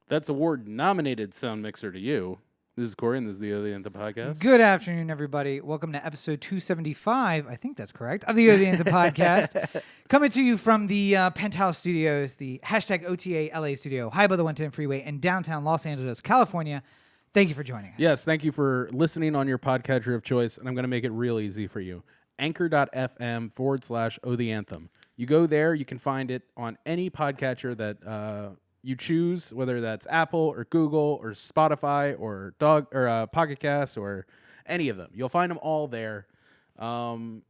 That's award-nominated sound mixer to you. This is Corey, and this is the O The Anthem podcast. Good afternoon, everybody. Welcome to episode 275, I think that's correct, of the O The Anthem podcast. Coming to you from the Penthouse Studios, the hashtag OTA LA studio, high above the 110 freeway in downtown Los Angeles, California. Thank you for joining us. Yes, thank you for listening on your podcatcher of choice, and I'm going to make it real easy for you. Anchor.fm/O The Anthem. You go there, you can find it on any podcatcher that you choose, whether that's Apple or Google or Spotify or Pocket Cast or any of them. You'll find them all there. And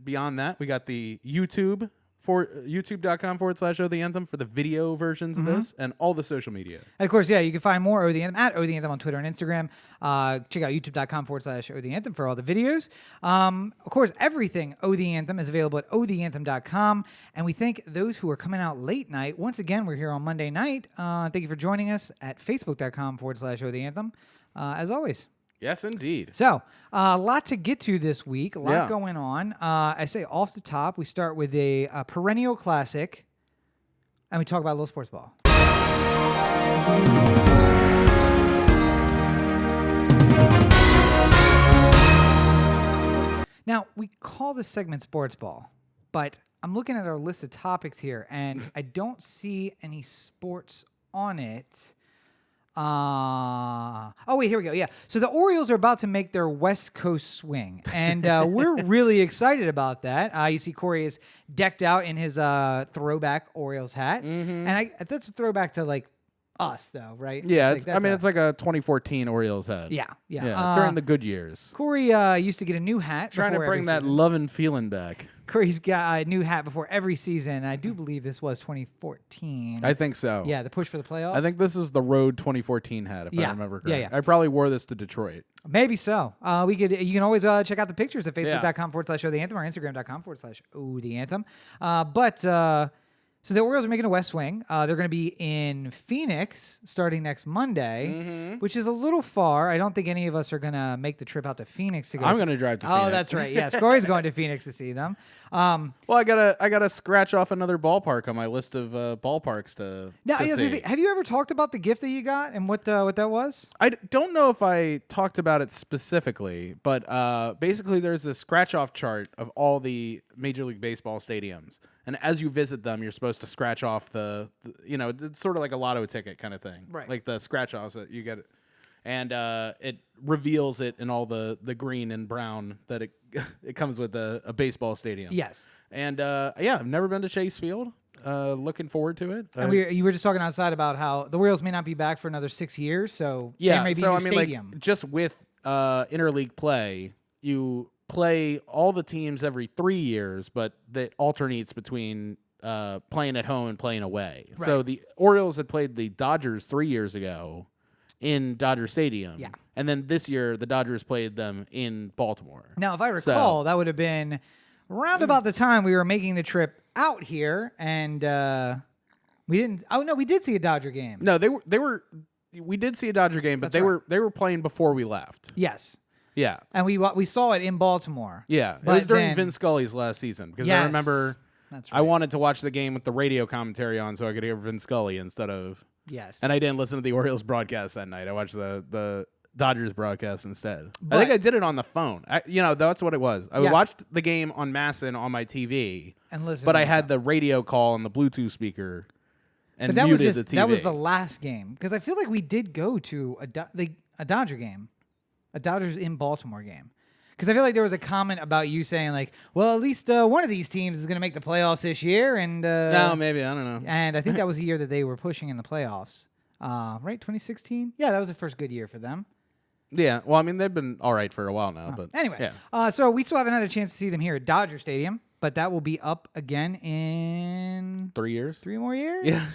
beyond that, we got the YouTube for youtube.com/O The Anthem for the video versions of this and all the social media. And of course, you can find more O The Anthem at O The Anthem on Twitter and Instagram. Check out youtube.com/O The Anthem for all the videos. Of course, everything O The Anthem is available at otheanthem.com. And we thank those who are coming out late night. Once again, we're here on Monday night. Thank you for joining us at facebook.com/O The Anthem. As always. Yes, indeed. So, a lot to get to this week, a lot going on. I say off the top, we start with a perennial classic, and we talk about a little sports ball. Now, we call this segment sports ball, but I'm looking at our list of topics here, and I don't see any sports on it. Wait, here we go. Yeah. So the Orioles are about to make their West Coast swing, and we're really excited about that. You see Corey is decked out in his throwback Orioles hat, and that's a throwback to like us, though, right? Yeah, it's like a 2014 Orioles hat. Yeah. During the good years. Corey used to get a new hat. Trying to bring that love and feeling back. Corey's got a new hat before every season. I do believe this was 2014. I think so. Yeah, the push for the playoffs. I think this is the Road 2014 hat, if I remember correctly. Yeah. I probably wore this to Detroit. Maybe so. You can always check out the pictures at facebook.com/O The Anthem or instagram.com/O The Anthem. So the Orioles are making a West Swing. They're going to be in Phoenix starting next Monday, which is a little far. I don't think any of us are going to make the trip out to Phoenix to go. I'm going to drive to Phoenix. Oh, that's right. Yes, Corey's going to Phoenix to see them. Well, I gotta scratch off another ballpark on my list of ballparks to see. Have you ever talked about the gift that you got and what that was? I don't know if I talked about it specifically, but basically there's a scratch-off chart of all the Major League Baseball stadiums. And as you visit them, you're supposed to scratch off it's sort of like a lotto ticket kind of thing. Right. Like the scratch-offs that you get. And it reveals it in all the green and brown that it comes with a baseball stadium. Yes. And I've never been to Chase Field. Looking forward to it. And you were just talking outside about how the Orioles may not be back for another 6 years, so there may be a new stadium. Like, just with interleague play, you play all the teams every 3 years, but that alternates between playing at home and playing away. Right. So the Orioles had played the Dodgers 3 years ago in Dodger Stadium. Yeah. And then this year, the Dodgers played them in Baltimore. Now, if I recall, that would have been around about the time we were making the trip out here, and we didn't. Oh no, we did see a Dodger game. No, they were. We did see a Dodger game, but they were playing before we left. Yes. Yeah. And we saw it in Baltimore. Yeah. It was during Vin Scully's last season because I remember that's right. I wanted to watch the game with the radio commentary on so I could hear Vin Scully instead of. Yes. And I didn't listen to the Orioles broadcast that night. I watched the Dodgers broadcast instead. I think I did it on the phone. That's what it was. I watched the game on Masson on my TV, and listen, but I had the radio call on the Bluetooth speaker and muted the TV. That was the last game because I feel like we did go to a Dodger game, a Dodgers in Baltimore game. Because I feel like there was a comment about you saying like, well, at least one of these teams is going to make the playoffs this year, and no, maybe I don't know. And I think that was the year that they were pushing in the playoffs, right? 2016. Yeah, that was the first good year for them. Yeah, well, I mean they've been all right for a while now, but anyway, so we still haven't had a chance to see them here at Dodger Stadium, but that will be up again in 3 years, 3 more years. Yeah.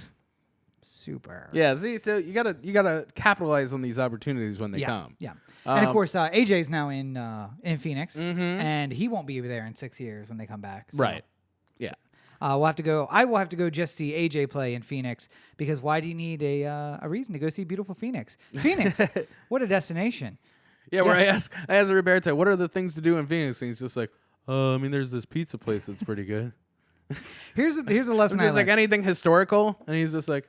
Super. Yeah, see, so you gotta capitalize on these opportunities when they come. Yeah. And of course, AJ's now in Phoenix, and he won't be there in 6 years when they come back. So. Right. Yeah. We'll have to go. I will have to go just see AJ play in Phoenix because why do you need a reason to go see beautiful Phoenix? Phoenix, what a destination! Yeah, where I asked Roberto, what are the things to do in Phoenix, and he's just like, there's this pizza place that's pretty good. Here's a lesson. There's like anything historical, and he's just like,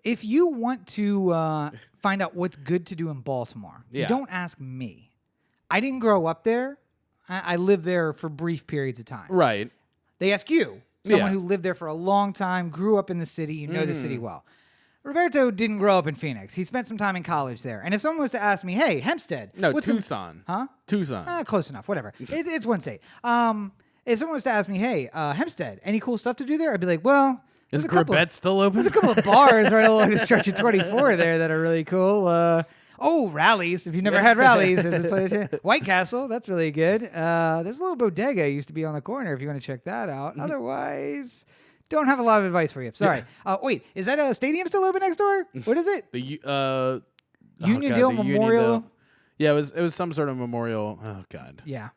If you want to find out what's good to do in Baltimore, you don't ask me. I didn't grow up there. I lived there for brief periods of time. Right. They ask you, someone who lived there for a long time, grew up in the city, you know the city well. Roberto didn't grow up in Phoenix. He spent some time in college there. And if someone was to ask me, hey, Hempstead. No, Tucson. Huh? Tucson. Close enough. Whatever. It's one state. If someone was to ask me, hey, Hempstead, any cool stuff to do there? I'd be like, well, is Grabette still open? There's a couple of bars right along the stretch of 24 there that are really cool. Rallies. If you've never had Rallies, there's a place. White Castle. That's really good. There's a little bodega used to be on the corner if you want to check that out. Otherwise, don't have a lot of advice for you. Sorry. Wait, is that a stadium still open next door? What is it? The Uniondale Memorial. Yeah, it was some sort of memorial. Oh God. Yeah.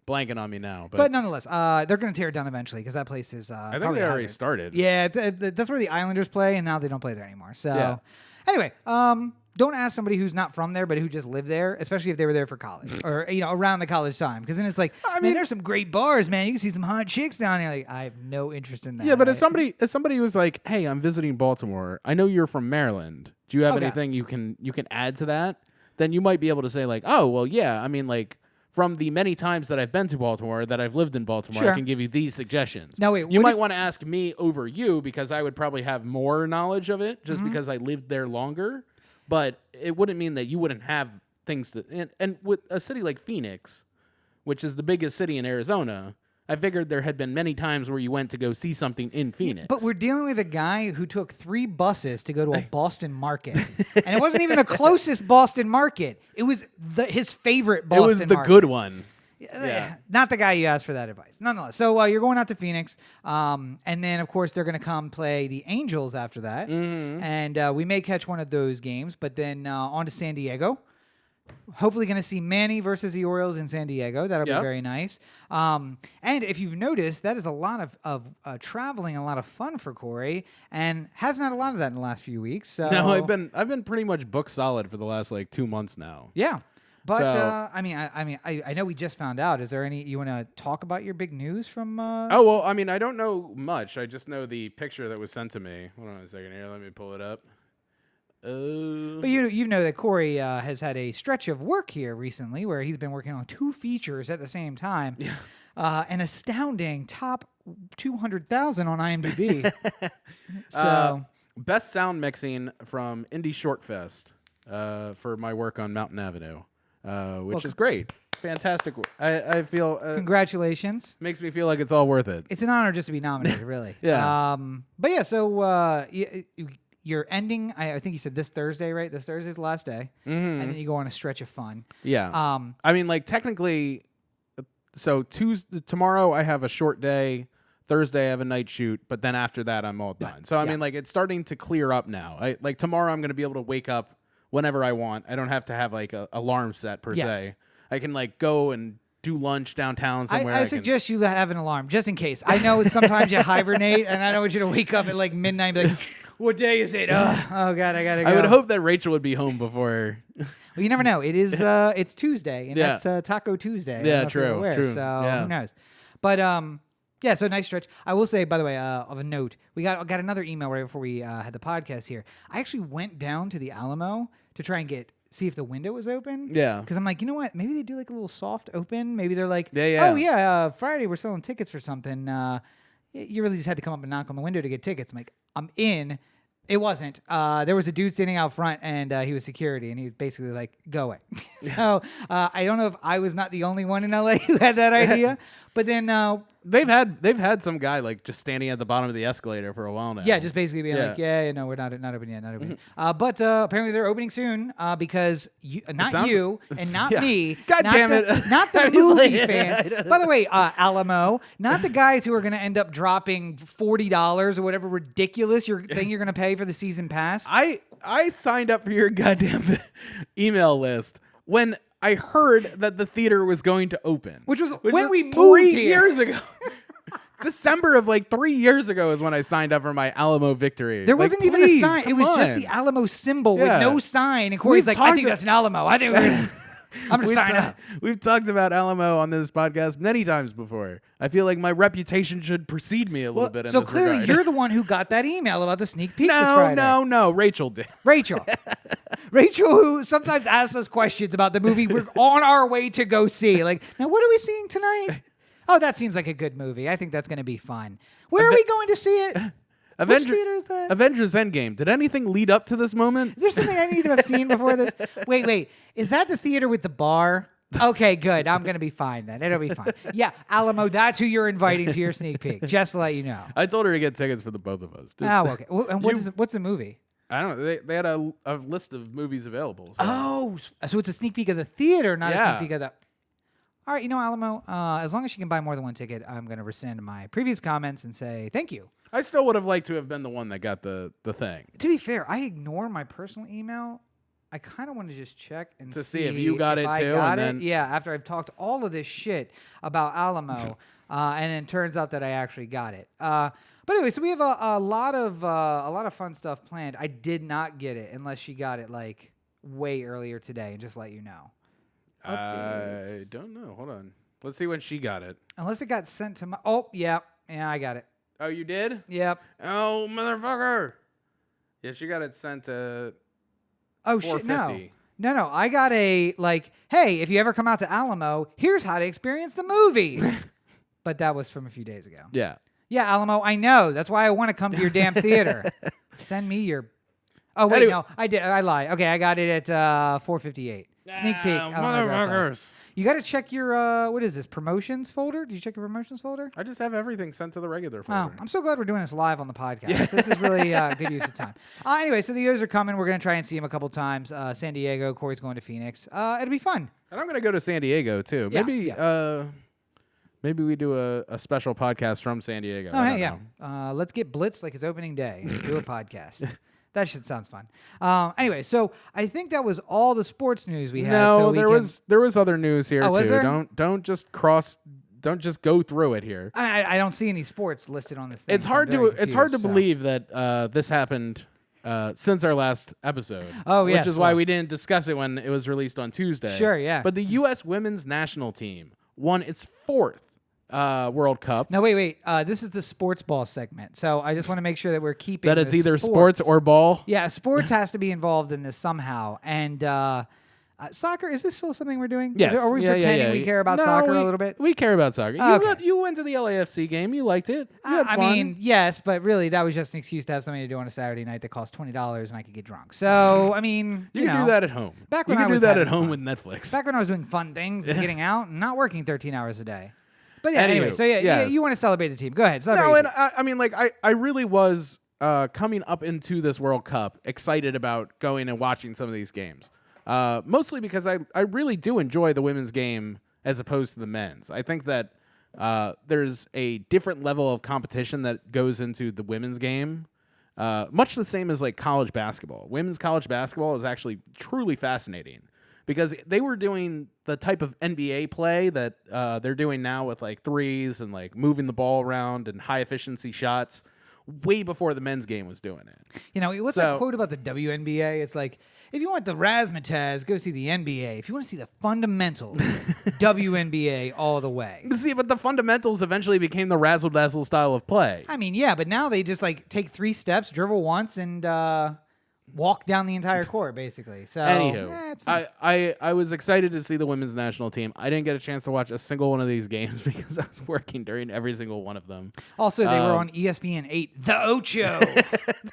Blanking on me now, but nonetheless, they're going to tear it down eventually because that place is. I think they already started. Yeah, that's where the Islanders play, and now they don't play there anymore. So, anyway, don't ask somebody who's not from there, but who just lived there, especially if they were there for college or around the college time, because then it's like, I mean, there's some great bars, man. You can see some hot chicks down there. Like, I have no interest in that. Yeah, but if somebody was like, hey, I'm visiting Baltimore. I know you're from Maryland. Do you have anything you can add to that? Then you might be able to say like, oh, well, yeah. I mean, like. From the many times that I've been to Baltimore, that I've lived in Baltimore, I can give you these suggestions. Now, wait, you might want to ask me over you because I would probably have more knowledge of it just because I lived there longer. But it wouldn't mean that you wouldn't have things to... And with a city like Phoenix, which is the biggest city in Arizona... I figured there had been many times where you went to go see something in Phoenix. But we're dealing with a guy who took 3 buses to go to a Boston market. And it wasn't even the closest Boston market. It was his favorite Boston market. It was the good one. Yeah. Not the guy you asked for that advice. Nonetheless. So you're going out to Phoenix. And then, of course, they're going to come play the Angels after that. Mm-hmm. And we may catch one of those games. But then on to San Diego. Hopefully going to see Manny versus the Orioles in San Diego. That'll be very nice. And if you've noticed, that is a lot of traveling, a lot of fun for Corey, and hasn't had a lot of that in the last few weeks. So no, I've been pretty much booked solid for the last like 2 months now. Yeah. But I know we just found out. Is there any you want to talk about your big news from? Oh well, I mean I don't know much. I just know the picture that was sent to me. Hold on a second here. Let me pull it up. But you know that Corey has had a stretch of work here recently where he's been working on 2 features at the same time. Yeah. An astounding top 200,000 on IMDb. So best sound mixing from Indie Short Fest for my work on Mountain Avenue, which is great. Fantastic. I feel congratulations. Makes me feel like it's all worth it. It's an honor just to be nominated, really. Yeah. But yeah, so you're ending, I think you said this Thursday, right? This Thursday's the last day. Mm-hmm. And then you go on a stretch of fun. Yeah. I mean, like, technically, so tomorrow I have a short day. Thursday I have a night shoot. But then after that, I'm all done. So, I mean, like, it's starting to clear up now. Like, tomorrow I'm going to be able to wake up whenever I want. I don't have to have, like, a alarm set, per se. I can, like, go and do lunch downtown somewhere. I suggest you have an alarm, just in case. I know sometimes you hibernate, and I don't want you to wake up at, like, midnight and be like... What day is it? Oh God, I gotta go. I would hope that Rachel would be home before. Well, you never know. It is. It's Tuesday, and that's Taco Tuesday. Yeah, true. So who knows? But yeah. So nice stretch. I will say, by the way, of a note, we got another email right before we had the podcast here. I actually went down to the Alamo to try and see if the window was open. Yeah. Because I'm like, you know what? Maybe they do like a little soft open. Maybe they're like, yeah. Oh yeah, Friday we're selling tickets for something. You really just had to come up and knock on the window to get tickets. I'm like, I'm in. It wasn't. There was a dude standing out front, and he was security, and he was basically like, go away. So I don't know if I was not the only one in LA who had that idea, but then they've had some guy like just standing at the bottom of the escalator for a while now. Yeah, just basically being like, no, we're not open yet, not open yet. But apparently they're opening soon because not you and not me. God damn it. Not the movie fans. By the way, Alamo, not the guys who are going to end up dropping $40 or whatever ridiculous thing you're going to pay for the season pass. I signed up for your goddamn email list when I heard that the theater was going to open. Which was when we moved 3 here. years ago. December of like 3 years ago is when I signed up for my Alamo Victory. There wasn't even a sign. It was just the Alamo symbol with no sign. And Corey's like, I think that's an Alamo. I think we're I'm going to sign up. We've talked about Alamo on this podcast many times before. I feel like my reputation should precede me a little bit in So this clearly regard. you're the one who got that email about the sneak peek this No, Friday. no. Rachel did. Rachel, who sometimes asks us questions about the movie we're on our way to go see. Like, now what are we seeing tonight? Oh, that seems like a good movie. I think that's going to be fun. Where are we going to see it? Which theater is that? Avengers Endgame. Did anything lead up to this moment? Is there something I need to have seen before this? Wait. Is that the theater with the bar? Okay, good. I'm going to be fine then. It'll be fine. Yeah, Alamo, that's who you're inviting to your sneak peek, just to let you know. I told her to get tickets for the both of us. Oh, okay. And what's the movie? I don't know. They had a list of movies available. So. Oh, so it's a sneak peek of the theater, not a Yeah. sneak peek of the... All right, Alamo, as long as you can buy more than one ticket, I'm going to rescind my previous comments and say thank you. I still would have liked to have been the one that got the thing. To be fair, I ignore my personal email. I kind of want to just check and To see if you got it I too, got and then- Yeah, after I've talked all of this shit about Alamo, and then it turns out that I actually got it. But anyway, so we have a lot of fun stuff planned. I did not get it unless she got it like way earlier today, and just let you know. I don't know. Hold on. Let's see when she got it. Unless it got sent to my... Oh, yeah, I got it. Oh, you did? Yep. Oh, motherfucker. Yeah, she got it sent to Oh, shit, no. $4.50. No, I got a, like, hey, if you ever come out to Alamo, here's how to experience the movie. But that was from a few days ago. Yeah. Yeah, Alamo, I know. That's why I want to come to your damn theater. Send me your... Oh, wait, Anyway. no, I did. I lied. Okay, I got it at 4:58. Sneak peek. Oh, my God, Motherfuckers. you got to check your, what is this, promotions folder? Did you check your promotions folder? I just have everything sent to the regular Oh, folder. I'm so glad we're doing this live on the podcast. This is really good use of time. Anyway, so the O's are coming. We're going to try and see them a couple times. San Diego, Corey's going to Phoenix. It'll be fun. And I'm going to go to San Diego, too. Yeah, Maybe we do a special podcast from San Diego. Oh, I hey, don't yeah. know. Let's get blitzed like it's opening day. Do a podcast. That shit sounds fun. Anyway, so I think that was all the sports news we had. No, so there was other news here Oh, was too. there? Don't just go through it here. I don't see any sports listed on this thing. It's so hard I'm very to confused, so. believe that this happened since our last episode. Oh, which yes, is why well. we didn't discuss it when it was released on Tuesday. Sure, yeah. But the U.S. women's national team won its fourth World Cup. No, wait. This is the sports ball segment. So I just want to make sure that we're keeping That it's the either sports or ball. Yeah, sports has to be involved in this somehow. And soccer, is this still something we're doing? Yes. Are we pretending we care about No, soccer we- a little bit? We care about soccer. Okay. You went to the LAFC game. You liked it. You had I fun. mean, yes, but really that was just an excuse to have something to do on a Saturday night that cost $20 and I could get drunk. So, I mean, you can know, do that at home. back you when can I do was that at having home fun. with Netflix. Back when I was doing fun things and getting out and not working 13 hours a day. But yeah, anyway, Anywho, so yeah, yes. you want to celebrate the team. Go ahead. Celebrate No, your and team. I mean, like, I really was coming up into this World Cup excited about going and watching some of these games. Mostly because I really do enjoy the women's game as opposed to the men's. I think that there's a different level of competition that goes into the women's game. Much the same as like college basketball. Women's college basketball is actually truly fascinating because they were doing the type of NBA play that they're doing now with like threes and like moving the ball around and high efficiency shots way before the men's game was doing it. You know, what's that quote about the WNBA? It's like, if you want the razzmatazz, go see the NBA. If you want to see the fundamentals, WNBA all the way. See, but the fundamentals eventually became the razzle-dazzle style of play. I mean, yeah, but now they just like take 3 steps, dribble once, and walk down the entire court, basically. So, Anywho, it's fine. I was excited to see the women's national team. I didn't get a chance to watch a single one of these games because I was working during every single one of them. Also, they were on ESPN 8, The Ocho.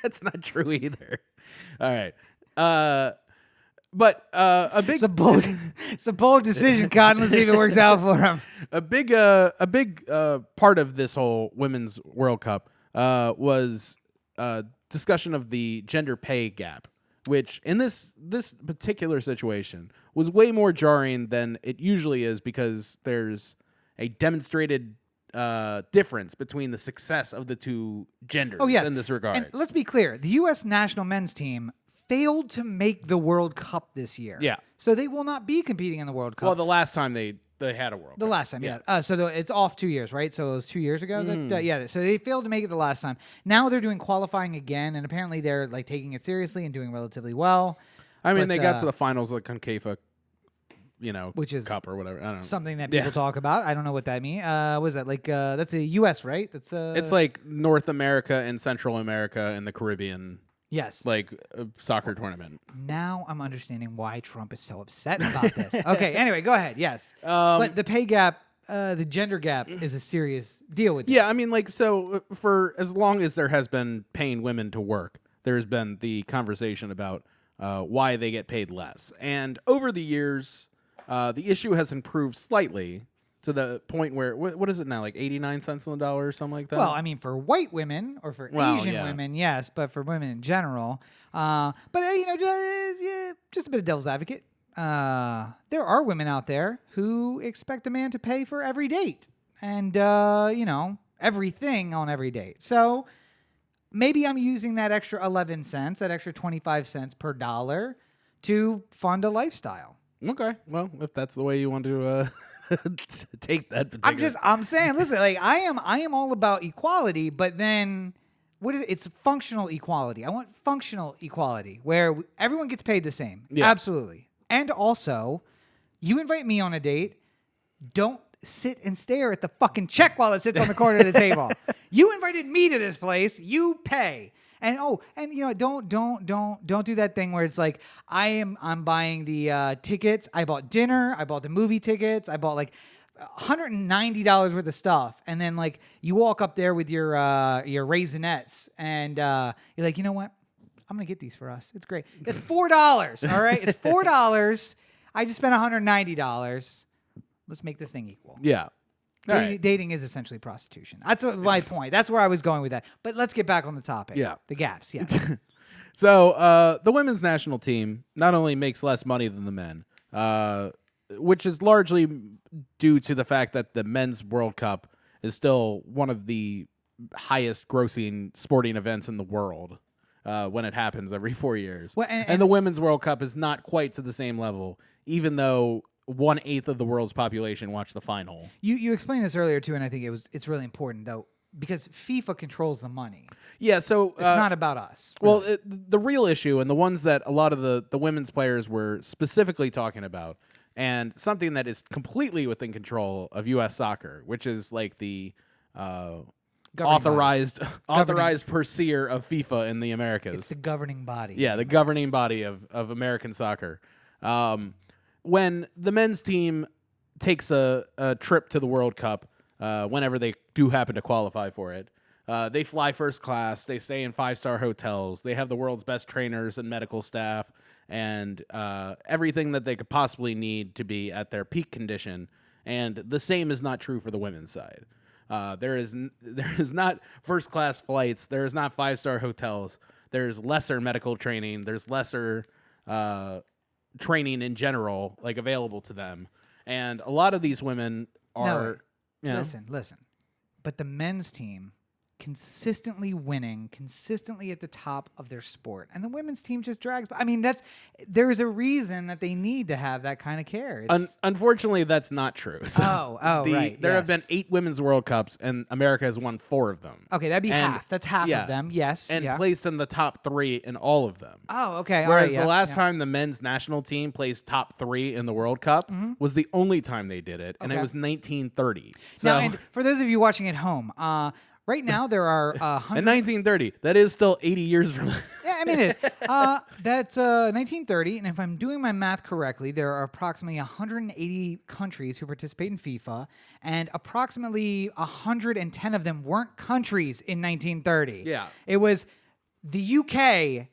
That's not true either. All right. But a big It's a bold decision, Cotton. Let's see if it works out for him. a big part of this whole women's World Cup was discussion of the gender pay gap, which in this particular situation was way more jarring than it usually is because there's a demonstrated difference between the success of the two genders in this regard. And let's be clear. The U.S. national men's team failed to make the World Cup this year. Yeah. So they will not be competing in the World Cup. Well, the last time they had a World Cup. The last time, yeah. So it's off 2 years, right? So it was 2 years ago. That, so they failed to make it the last time. Now they're doing qualifying again, and apparently they're like taking it seriously and doing relatively well. I mean, But, they got to the finals of Concacaf, Which is cup or whatever. I don't know. something that people talk about. I don't know what that means. What is that? Like that's a U.S., right? That's It's like North America and Central America and the Caribbean, yes. like soccer tournament. Now I'm understanding why Trump is so upset about this. Okay. Anyway, go ahead. Yes. But the pay gap, the gender gap, is a serious deal with this. Yeah, I mean, like, so for as long as there has been paying women to work, there's been the conversation about why they get paid less. And over the years, the issue has improved slightly to the point where, what is it now, like 89 cents on the dollar or something like that? Well, I mean, for white women or for Asian women, yes, but for women in general. Just a bit of devil's advocate. There are women out there who expect a man to pay for every date and, everything on every date. So maybe I'm using that extra 11 cents, that extra 25 cents per dollar to fund a lifestyle. Okay. Well, if that's the way you want to take that particular... I'm saying, listen, like I am all about equality, but then what is it? It's functional equality. I want functional equality where everyone gets paid the same. Yeah. Absolutely. And also, you invite me on a date, don't sit and stare at the fucking check while it sits on the corner of the table. You invited me to this place, you pay. And don't do that thing where it's like I'm buying the tickets. I bought dinner. I bought the movie tickets. I bought like $190 worth of stuff, and then like you walk up there with your Raisinets, and you're like, you know what? I'm gonna get these for us. It's great. It's $4. All right, it's $4. I just spent $190. Let's make this thing equal. Yeah. Dating is essentially prostitution. That's my point. That's where I was going with that. But let's get back on the topic. Yeah. The gaps. Yeah. So the women's national team not only makes less money than the men, which is largely due to the fact that the men's World Cup is still one of the highest grossing sporting events in the world when it happens every 4 years. Well, and the women's World Cup is not quite to the same level, even though 1/8 of the world's population watched the final. You explained this earlier too, and I think it's really important though because FIFA controls the money. Yeah, so it's not about us. Really. Well, the real issue and the ones that a lot of the women's players were specifically talking about, and something that is completely within control of U.S. soccer, which is like the authorized purseer of FIFA in the Americas. It's the governing body. Yeah, the governing body of American soccer. When the men's team takes a trip to the World Cup, whenever they do happen to qualify for it, they fly first class. They stay in 5-star hotels. They have the world's best trainers and medical staff and everything that they could possibly need to be at their peak condition. And the same is not true for the women's side. There is not first class flights. There is not 5-star hotels. There's lesser medical training. There's lesser training in general, like available to them, and a lot of these women are. Listen. But the men's team consistently winning, consistently at the top of their sport, and the women's team just drags. I mean, there is a reason that they need to have that kind of care. Unfortunately, that's not true. So right. There have been 8 women's World Cups, and America has won 4 of them. Okay, that'd be half. That's half of them. Yes, and placed in the top 3 in all of them. Oh, okay. Whereas the last time the men's national team placed top 3 in the World Cup was the only time they did it, and it was 1930. So, now, and for those of you watching at home, right now there are in 1930. That is still 80 years from now. Yeah, I mean it is. That's 1930, and if I'm doing my math correctly, there are approximately 180 countries who participate in FIFA, and approximately 110 of them weren't countries in 1930. Yeah. It was the UK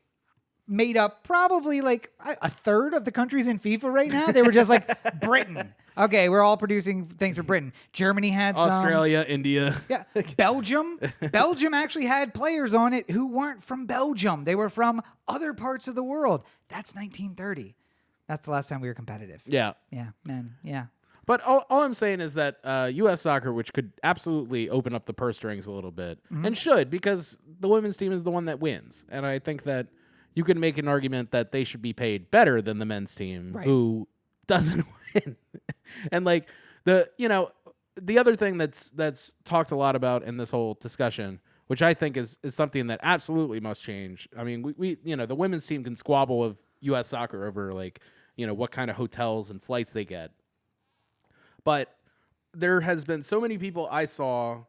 made up probably like a third of the countries in FIFA right now. They were just like Britain. Okay, we're all producing things for Britain. Germany had Australia, India. Yeah, Belgium. Belgium actually had players on it who weren't from Belgium. They were from other parts of the world. That's 1930. That's the last time we were competitive. Yeah. Yeah, man. Yeah. But all I'm saying is that U.S. soccer, which could absolutely open up the purse strings a little bit, and should, because the women's team is the one that wins. And I think that you can make an argument that they should be paid better than the men's team, who doesn't win. And like the other thing that's talked a lot about in this whole discussion, which I think is something that absolutely must change. I mean, we the women's team can squabble with U.S. soccer over like what kind of hotels and flights they get. But there has been so many people I saw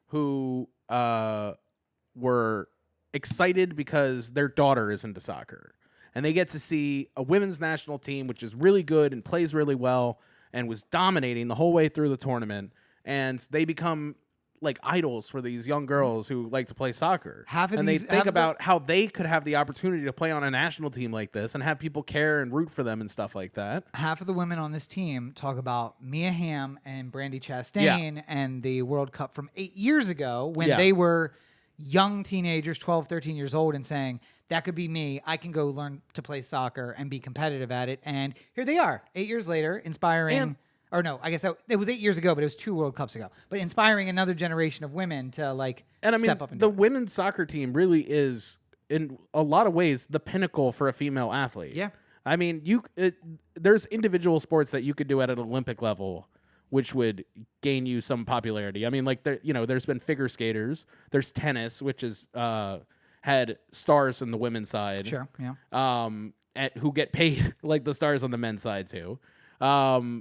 who were excited because their daughter is into soccer. And they get to see a women's national team, which is really good and plays really well and was dominating the whole way through the tournament. And they become like idols for these young girls who like to play soccer. They think about how they could have the opportunity to play on a national team like this and have people care and root for them and stuff like that. Half of the women on this team talk about Mia Hamm and Brandi Chastain and the World Cup from 8 years ago when they were young teenagers, 12, 13 years old, and saying, that could be me. I can go learn to play soccer and be competitive at it. And here they are, 8 years later, inspiring... Or no, I guess it was 8 years ago, but it was 2 World Cups ago. But inspiring another generation of women to step up and the women's soccer team really is, in a lot of ways, the pinnacle for a female athlete. Yeah. I mean, there's individual sports that you could do at an Olympic level, which would gain you some popularity. I mean, there's been figure skaters. There's tennis, which is had stars on the women's side. Sure. Yeah. Who get paid like the stars on the men's side too. Now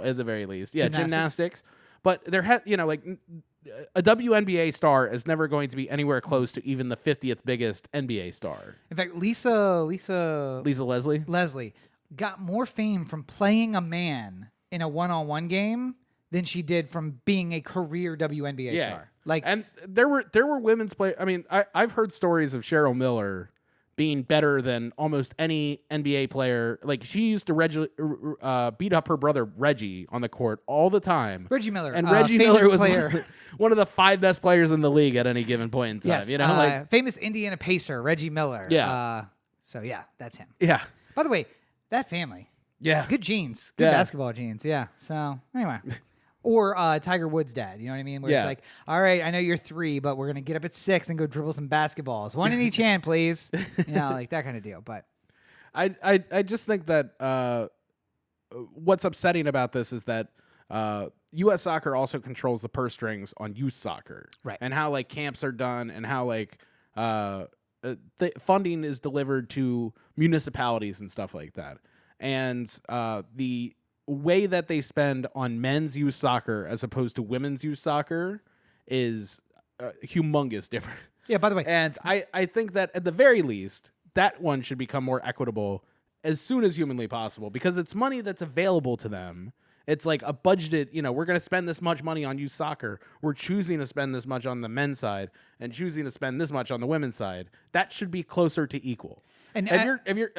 at the very least, gymnastics. But there a WNBA star is never going to be anywhere close to even the 50th biggest NBA star. In fact, Lisa Leslie got more fame from playing a man in a one-on-one game than she did from being a career WNBA star. And there were women's play. I mean, I've heard stories of Cheryl Miller being better than almost any NBA player. Like, she used to beat up her brother Reggie on the court all the time. Reggie Miller. And Reggie Miller was one of the 5 best players in the league at any given point in time. Yes, famous Indiana Pacer, Reggie Miller. Yeah. That's him. Yeah. By the way, that family. Yeah. Good genes. Good basketball genes. Yeah. So, anyway. Or Tiger Woods' dad, you know what I mean? Where it's like, all right, I know you're 3, but we're going to get up at 6 and go dribble some basketballs. 1 in each hand, please. Like that kind of deal. But I just think that what's upsetting about this is that U.S. Soccer also controls the purse strings on youth soccer. Right. And how, camps are done and how, the funding is delivered to municipalities and stuff like that. And the way that they spend on men's youth soccer as opposed to women's youth soccer is humongous different. Yeah, by the way. And I think that at the very least, that one should become more equitable as soon as humanly possible because it's money that's available to them. It's like a budgeted, we're going to spend this much money on youth soccer. We're choosing to spend this much on the men's side and choosing to spend this much on the women's side. That should be closer to equal. And if you're,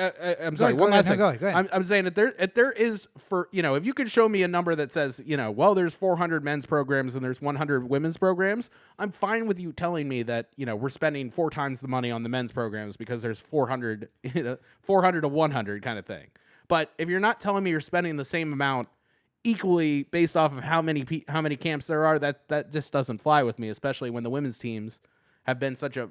I'm sorry, one last thing. Go ahead. I'm saying that there is if you could show me a number that says, there's 400 men's programs and there's 100 women's programs, I'm fine with you telling me that, we're spending 4 times the money on the men's programs because there's 400 to 100 kind of thing. But if you're not telling me you're spending the same amount equally based off of how many camps there are, that just doesn't fly with me, especially when the women's teams have been such a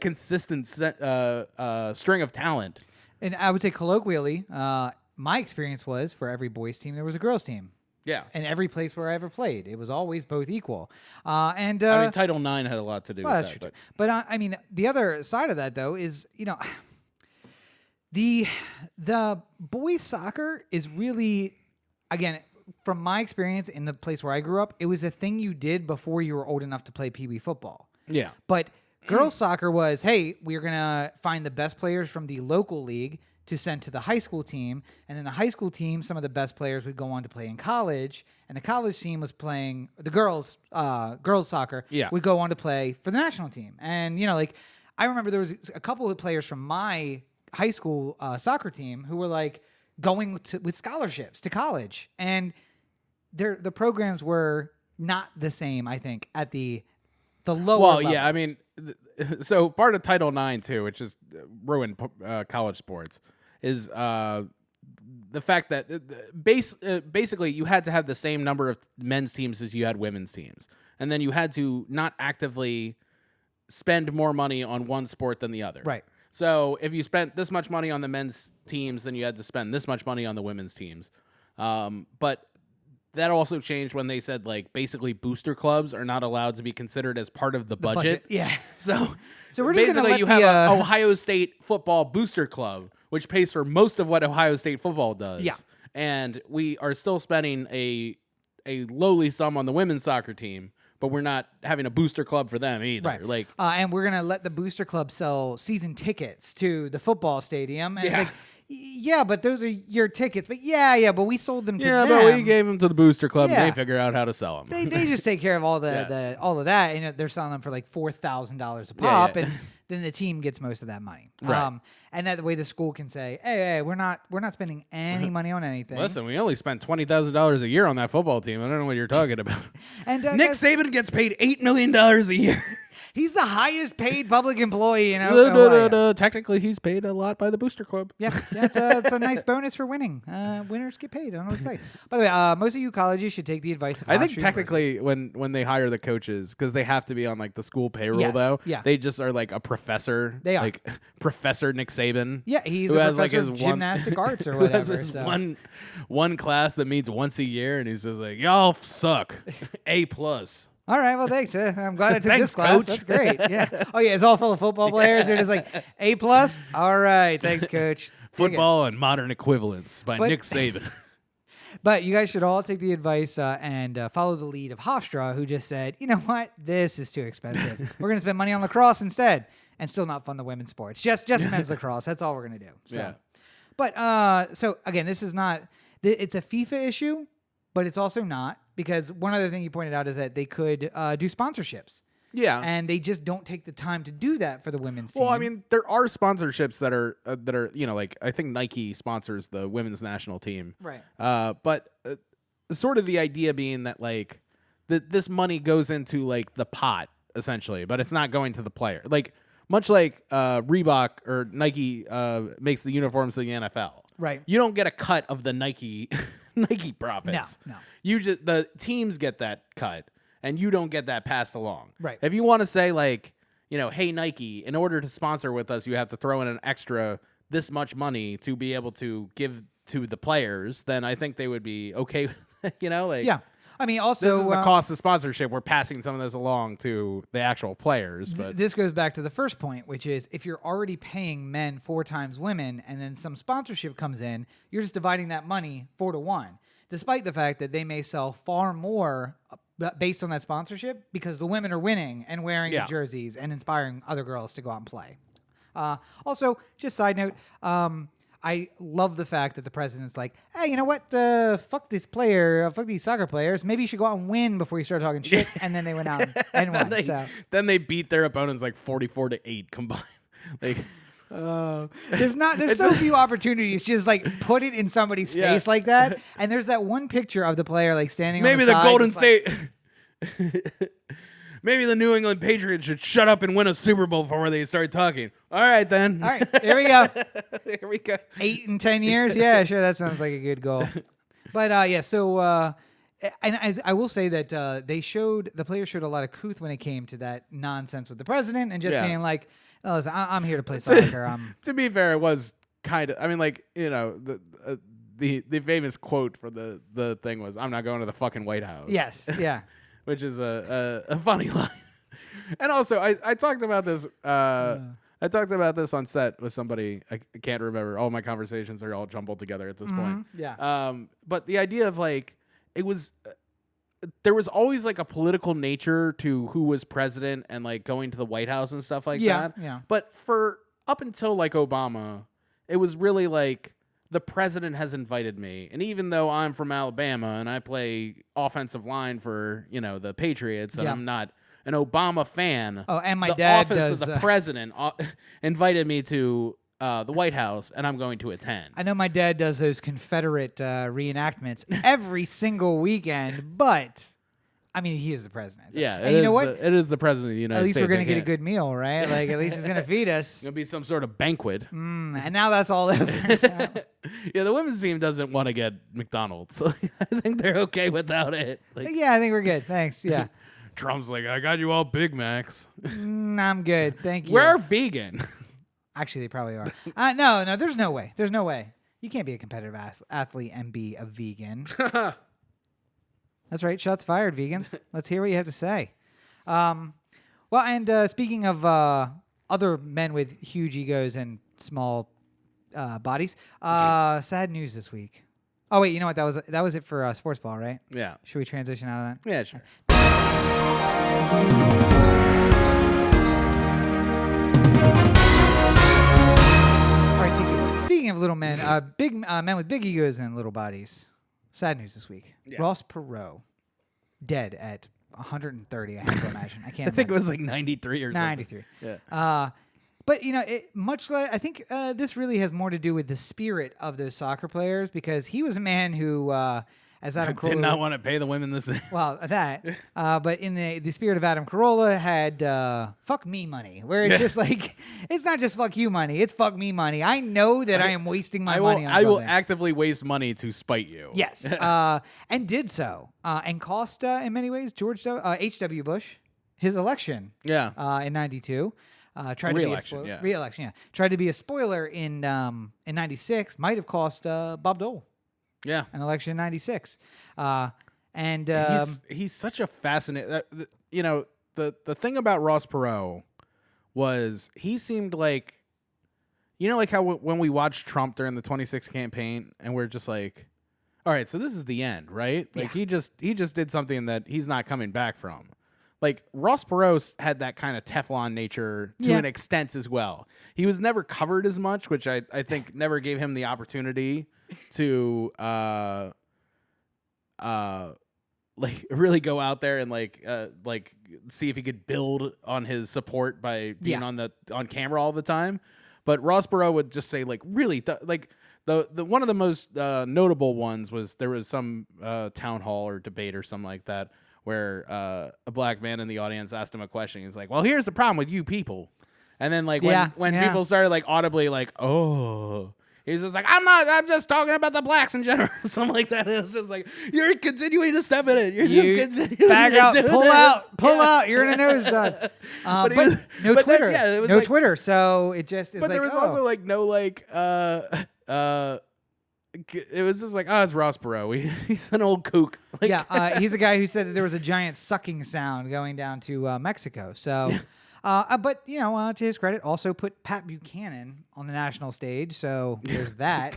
consistent string of talent. And I would say colloquially, my experience was for every boys team, there was a girls team. Yeah. And every place where I ever played, it was always both equal. Title IX had a lot to do with that. But the other side of that, though, is, the boys soccer is really, again, from my experience in the place where I grew up, it was a thing you did before you were old enough to play Pee Wee football. Yeah. But girls soccer was, hey, we're going to find the best players from the local league to send to the high school team. And then the high school team, some of the best players would go on to play in college. And the college team was playing, the girls soccer would go on to play for the national team. And, I remember there was a couple of players from my high school soccer team who were going with scholarships to college. And the programs were not the same, I think, at the lower levels. Yeah, I mean, so part of Title IX, too, which is ruined college sports, is the fact that basically you had to have the same number of men's teams as you had women's teams. And then you had to not actively spend more money on one sport than the other. Right. So if you spent this much money on the men's teams, then you had to spend this much money on the women's teams. But that also changed when they said, basically booster clubs are not allowed to be considered as part of the budget. Yeah. So we're just basically gonna you have an Ohio State football booster club which pays for most of what Ohio State football does. Yeah. And we are still spending a lowly sum on the women's soccer team, but we're not having a booster club for them either. Right. Like, and we're gonna let the booster club sell season tickets to the football stadium. And Yeah. it's like, yeah, but those are your tickets. But yeah, but we sold them to them. but we gave them to the booster club, Yeah. and they figure out how to sell them. They just take care of all all of that, and they're selling them for like $4,000 a pop, yeah. and then the team gets most of that money. Right. And that way the school can say, hey, we're not spending any money on anything. Listen, we only spent $20,000 a year on that football team. I don't know what you're talking about. And Nick Saban gets paid $8 million a year. he's the highest paid public employee in Ohio. Technically, he's paid a lot by the booster club. Yeah, it's a nice bonus for winning. Winners get paid. I don't know what to say. By the way, most of you colleges should take the advice of I think Hofstra technically when they hire the coaches, because they have to be on like the school payroll Yes, though, yeah. they just are like a professor. They are. Like Professor Nick Saban. Yeah, he's who a has, professor like, of his one- gymnastic arts or who has whatever. his So. one class that meets once a year, and he's just like, y'all suck. A+. All right, well, thanks. I'm glad I took Thanks, this class. Coach. That's great. Yeah. Oh, yeah, it's all full of football players. They're just like, A+? All right, thanks, Coach. Football and Modern Equivalents by But- Nick Saban. But you guys should all take the advice and follow the lead of Hofstra, who just said, you know what? This is too expensive. We're going to spend money on lacrosse instead and still not fund the women's sports. Just men's lacrosse. That's all we're going to do. So. Yeah. But so, again, this is not – it's a FIFA issue, but it's also not, because one other thing you pointed out is that they could do sponsorships. Yeah. And they just don't take the time to do that for the women's team. Well, I mean, there are sponsorships that are like I think Nike sponsors the women's national team, Right. But sort of the idea being that like this money goes into like the pot essentially, but it's not going to the player. Like much like Reebok or Nike makes the uniforms of the NFL. Right. You don't get a cut of the Nike profits. No. You just the teams get that cut. And you don't get that passed along. Right. If you want to say like, hey Nike, in order to sponsor with us, you have to throw in an extra this much money to be able to give to the players, then I think they would be okay. Like Yeah. I mean, also this is the cost of sponsorship. We're passing some of this along to the actual players. But this goes back to the first point, which is if you're already paying men 4 times women and then some sponsorship comes in, you're just dividing that money 4 to 1, despite the fact that they may sell far more based on that sponsorship because the women are winning and wearing the jerseys and inspiring other girls to go out and play. Also, just side note, I love the fact that the president's like, hey, you know what? Fuck this player, fuck these soccer players. Maybe you should go out and win before you start talking shit. And then they went out and won. Then they beat their opponents like 44-8 combined. Like. There's so few opportunities to just like put it in somebody's face like that. And there's that one picture of the player like standing Maybe on the the side, Golden just like, State maybe the New England Patriots should shut up and win a Super Bowl before they start talking. All right then. all right, here we go. Here we go. 8 and 10 years. Yeah, sure. That sounds like a good goal. But so and I will say that the players showed a lot of couth when it came to that nonsense with the president and just being like, oh, listen, I'm here to play soccer. To be fair, it was kind of. I mean, like the famous quote for the thing was, "I'm not going to the fucking White House." Yes. Yeah. Which is a funny line. And also, I talked about this. I talked about this on set with somebody. I can't remember. All my conversations are all jumbled together at this point. Yeah. But the idea of like it was. There was always like a political nature to who was president and like going to the White House and stuff like that. Yeah. But for up until like Obama, it was really like the president has invited me. And even though I'm from Alabama and I play offensive line for, the Patriots and I'm not an Obama fan. Oh, and my the dad office does, of the president invited me to the White House, and I'm going to attend. I know my dad does those Confederate reenactments every single weekend, but I mean, he is the president. Yeah, and you know what? It is the president of the United States. At least we're going to get a good meal, right? Like, at least he's going to feed us. It's going to be some sort of banquet. And now that's all over. So. Yeah, the women's team doesn't want to get McDonald's. I think they're okay without it. Like, yeah, I think we're good. Thanks. Yeah. Trump's like, I got you all Big Macs. I'm good. Thank you. We're vegan. Actually, they probably are. No, there's no way. There's no way. You can't be a competitive athlete and be a vegan. That's right. Shots fired, vegans. Let's hear what you have to say. Well, and speaking of other men with huge egos and small bodies. Sad news this week. Oh wait, you know what? That was it for sports ball, right? Yeah. Should we transition out of that? Yeah, sure. All right, TT. Speaking of little men, big men with big egos and little bodies. Sad news this week. Yeah. Ross Perot, dead at 130. I have to imagine. I can't. I think it was like 93 or something. 93. Yeah. But much like I think this really has more to do with the spirit of those soccer players, because he was a man who, as Adam Carolla, did not want to pay the women the same. well, that. But in the spirit of Adam Carolla, had fuck me money, where it's just like, it's not just fuck you money, it's fuck me money. I know that I am wasting my money on I will something. actively waste money to spite you. Yes, and did so, and cost in many ways H.W. Bush his election. Yeah. In '92. Tried Re-election, to be a yeah. Re-election, yeah. Tried to be a spoiler in '96. Might have cost Bob Dole Yeah. an election in '96. And he's such a fascinating. You know, the thing about Ross Perot was he seemed like, you know, like how when we watched Trump during the 26 campaign, and we're just like, all right, so this is the end, right? Like he just did something that he's not coming back from. Like, Ross Perot had that kind of Teflon nature to an extent as well. He was never covered as much, which I think never gave him the opportunity to like really go out there and like see if he could build on his support by being on camera all the time. But Ross Perot would just say like really like the one of the most notable ones was there was some town hall or debate or something like that, where a black man in the audience asked him a question. He's like, well, here's the problem with you people. And then like when people started like audibly like, oh, he's just like, I'm just talking about the blacks in general. Something like that. It's just like, you're continuing to step in it. You're just continuing back to out, do pull this. out. You're in a nosedive. But no but Twitter. then, it was no like, Twitter. So it just is but like, there was also like no like it was just like, oh, it's Ross Perot. He's an old kook. Like, he's a guy who said that there was a giant sucking sound going down to Mexico. So, but you know, to his credit, also put Pat Buchanan on the national stage. So there's that.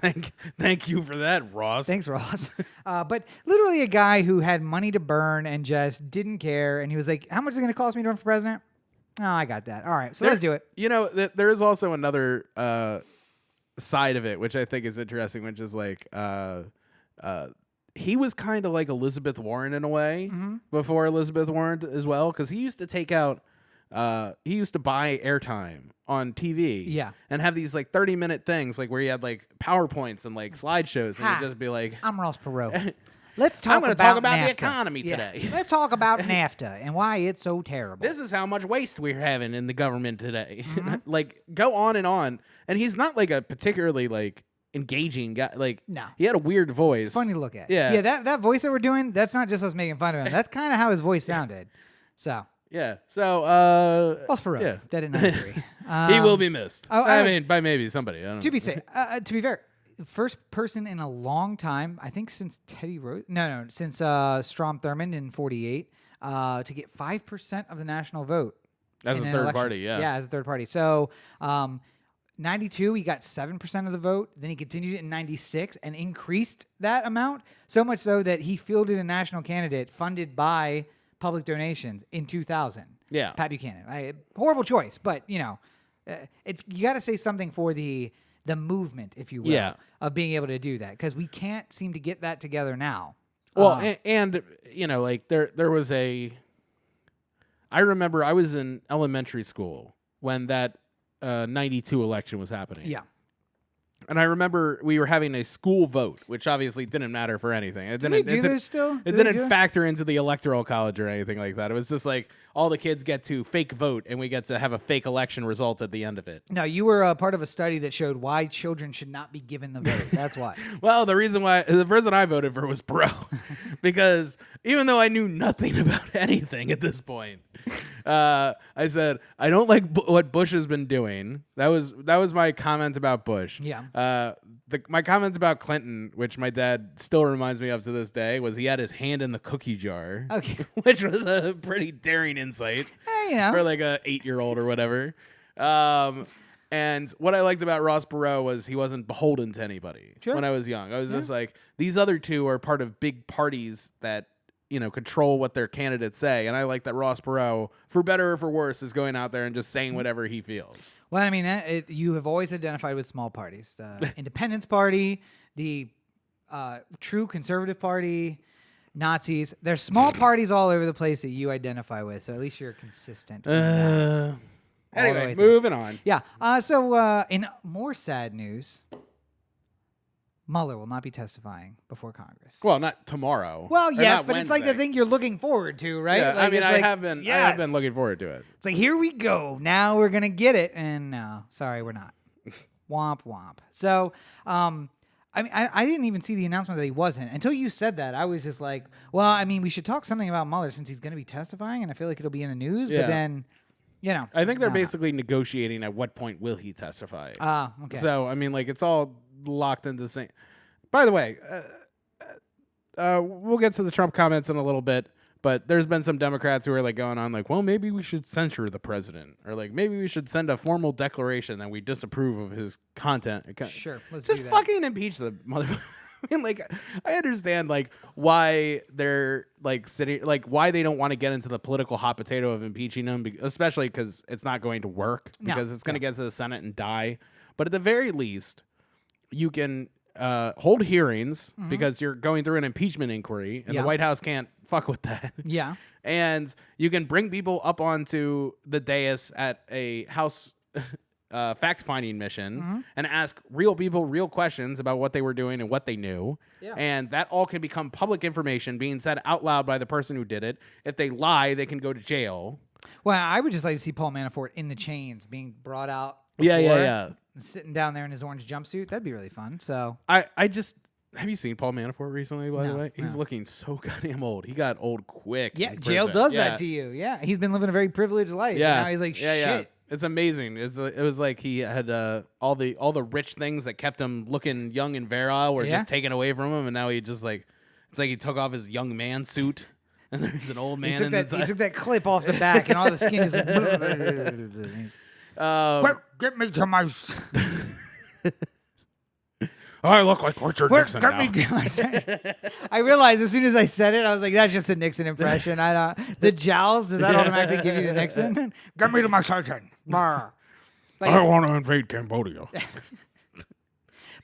Thank you for that, Ross. Thanks, Ross. But literally a guy who had money to burn and just didn't care. And he was like, how much is it going to cost me to run for president? Oh, I got that. All right, so let's do it. You know, there is also another side of it, which I think is interesting, which is like he was kind of like Elizabeth Warren in a way before Elizabeth Warren as well, because he used to take out he used to buy airtime on TV and have these like 30-minute things like where he had like PowerPoints and like slideshows, and he'd just be like, I'm Ross Perot. Let's talk I'm going to talk about NAFTA. the economy today. Let's talk about NAFTA and why it's so terrible. This is how much waste we're having in the government today. Like, go on. And he's not like a particularly like engaging guy. Like, no, he had a weird voice. Funny to look at. Yeah. That voice that we're doing, that's not just us making fun of him. That's kind of how his voice sounded. So. Yeah. So, Ross Perot, dead at 93. He will be missed. I mean, by maybe somebody. I don't know. To be safe, to be fair, first person in a long time, I think since Teddy Rose, since Strom Thurmond in '48, to get 5% of the national vote as a third election. party. Yeah, as a third party. So, '92, he got 7% of the vote. Then he continued it in '96 and increased that amount so much so that he fielded a national candidate funded by public donations in 2000. Yeah, Pat Buchanan. Horrible choice, but you know, it's you got to say something for the movement, if you will, of being able to do that, because we can't seem to get that together now. Well, and you know, like there was I remember I was in elementary school when that 92 election was happening. Yeah. And I remember we were having a school vote, which obviously didn't matter for anything. It didn't. It didn't factor into the electoral college or anything like that. It was just like all the kids get to fake vote, and we get to have a fake election result at the end of it. No, you were a part of a study that showed why children should not be given the vote. That's why. Well, the person I voted for was Bro, because even though I knew nothing about anything at this point, I said I don't like what Bush has been doing. That was my comment about Bush. Yeah. My comments about Clinton, which my dad still reminds me of to this day, was he had his hand in the cookie jar. Okay. Which was a pretty daring insight You know, for like a 8-year-old or whatever. And what I liked about Ross Perot was he wasn't beholden to anybody. Sure. When I was young, I was just like, these other two are part of big parties that, control what their candidates say. And I like that Ross Perot, for better or for worse, is going out there and just saying whatever he feels. Well, I mean, you have always identified with small parties. The Independence Party, the True Conservative Party, Nazis. There's small parties all over the place that you identify with. So at least you're consistent. Anyway, moving on. Yeah. So in more sad news, Mueller will not be testifying before Congress. Well, not tomorrow. Well, yes, but Wednesday. it's like the thing you're looking forward to, right? Yeah, like, I mean, it's I like, have been looking forward to it. It's like, here we go. Now we're going to get it. And no, sorry, we're not. Womp, womp. So, I mean, I didn't even see the announcement that he wasn't. Until you said that, I was just like, well, I mean, we should talk something about Mueller since he's going to be testifying, and I feel like it'll be in the news. Yeah. But then, I think they're basically negotiating at what point will he testify. Okay. So, I mean, like, it's all locked into the same. By the way, we'll get to the Trump comments in a little bit, but there's been some Democrats who are like going on like, well, maybe we should censure the president, or like maybe we should send a formal declaration that we disapprove of his content. Sure, let's just do that. fucking impeach the motherfucker. I mean, like, I understand like why they're like sitting, like why they don't want to get into the political hot potato of impeaching him, especially because it's not going to work because it's going to get to the Senate and die. But at the very least, you can hold hearings because you're going through an impeachment inquiry, and the White House can't fuck with that. Yeah. And you can bring people up onto the dais at a House fact-finding mission and ask real people real questions about what they were doing and what they knew. Yeah. And that all can become public information being said out loud by the person who did it. If they lie, they can go to jail. Well, I would just like to see Paul Manafort in the chains being brought out. Yeah. Sitting down there in his orange jumpsuit. That'd be really fun. So I just have you seen Paul Manafort recently, by the way? He's no. looking so goddamn old. He got old quick. yeah, in jail prison. does that to you. Yeah, he's been living a very privileged life. Yeah. And now he's like, shit. Yeah. It's amazing. It was like he had all the rich things that kept him looking young and virile were just taken away from him, and now he just like it's like he took off his young man suit, and there's an old man He took that clip off the back, and all the skin is. Get me to my. I look like Richard Nixon now. I realized as soon as I said it, I was like, "That's just a Nixon impression." The jowls, does that automatically give you the Nixon? Get me to my sergeant. I want to invade Cambodia.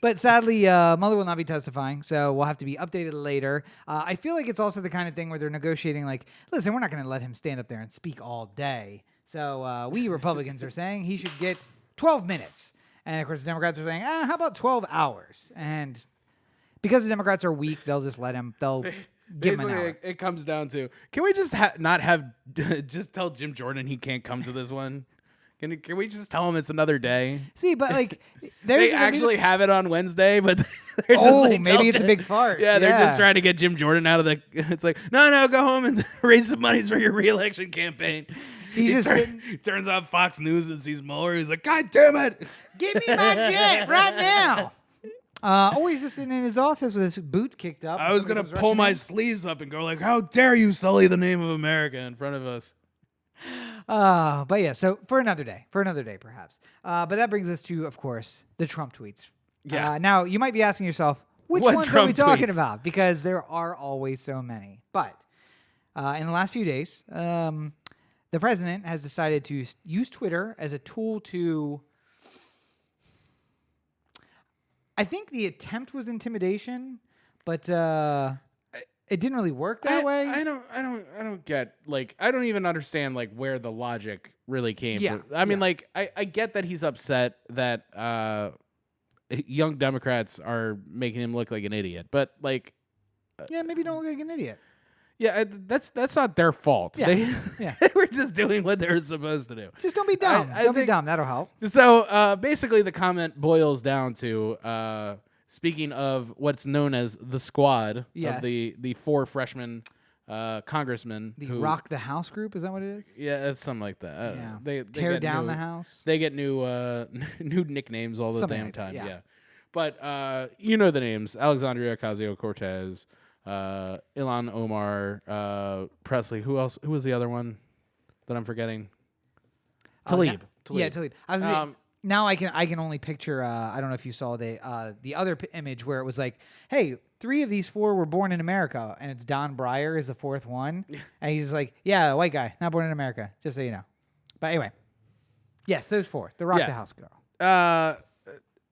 But sadly, Mueller will not be testifying, so we'll have to be updated later. I feel like it's also the kind of thing where they're negotiating, like, listen, we're not going to let him stand up there and speak all day. So we Republicans are saying he should get 12 minutes. And, of course, the Democrats are saying, how about 12 hours? And because the Democrats are weak, they'll just let him. They'll give him an hour. It comes down to, can we just not have, just tell Jim Jordan he can't come to this one? Can we just tell him it's another day? See, but, like, they actually have it on Wednesday, but they're just like, maybe it's a big farce. Yeah, they're just trying to get Jim Jordan out of the, it's like, no, go home and raise some monies for your re-election campaign. He turns on Fox News and sees Mueller. He's like, God damn it. Give me my jet right now. Or he's just sitting in his office with his boots kicked up. I was going to pull my sleeves up and go like, how dare you sully the name of America in front of us. But yeah, so for another day perhaps. But that brings us to, of course, the Trump tweets. Yeah. Now, you might be asking yourself, which What ones are Trump we talking tweets? about? Because there are always so many. But in the last few days, the president has decided to use Twitter as a tool to... I think the attempt was intimidation, but it didn't really work that way. I don't get, like, I don't even understand like where the logic really came from. I mean, like, I get that he's upset that young Democrats are making him look like an idiot, but like, yeah, maybe don't look like an idiot. Yeah, that's not their fault. Yeah. They were just doing what they were supposed to do. Just don't be dumb. Don't be dumb. That'll help. So basically, the comment boils down to speaking of what's known as the squad of the four freshmen congressmen who rock the house group. Is that what it is? Yeah, it's something like that. Yeah. They tear down the house. They get new new nicknames all the Something damn like that, time. yeah. Yeah, but you know the names: Alexandria Ocasio-Cortez. Ilhan Omar, Presley. Who else? Who was the other one that I'm forgetting? Tlaib. Yeah, Tlaib. I was now I can only picture. I don't know if you saw the other image where it was like, hey, 3 of these 4 were born in America, and it's Don Breyer is the 4th one, and he's like, yeah, white guy, not born in America, just so you know. But anyway, yes, those 4, the Rock the House girl.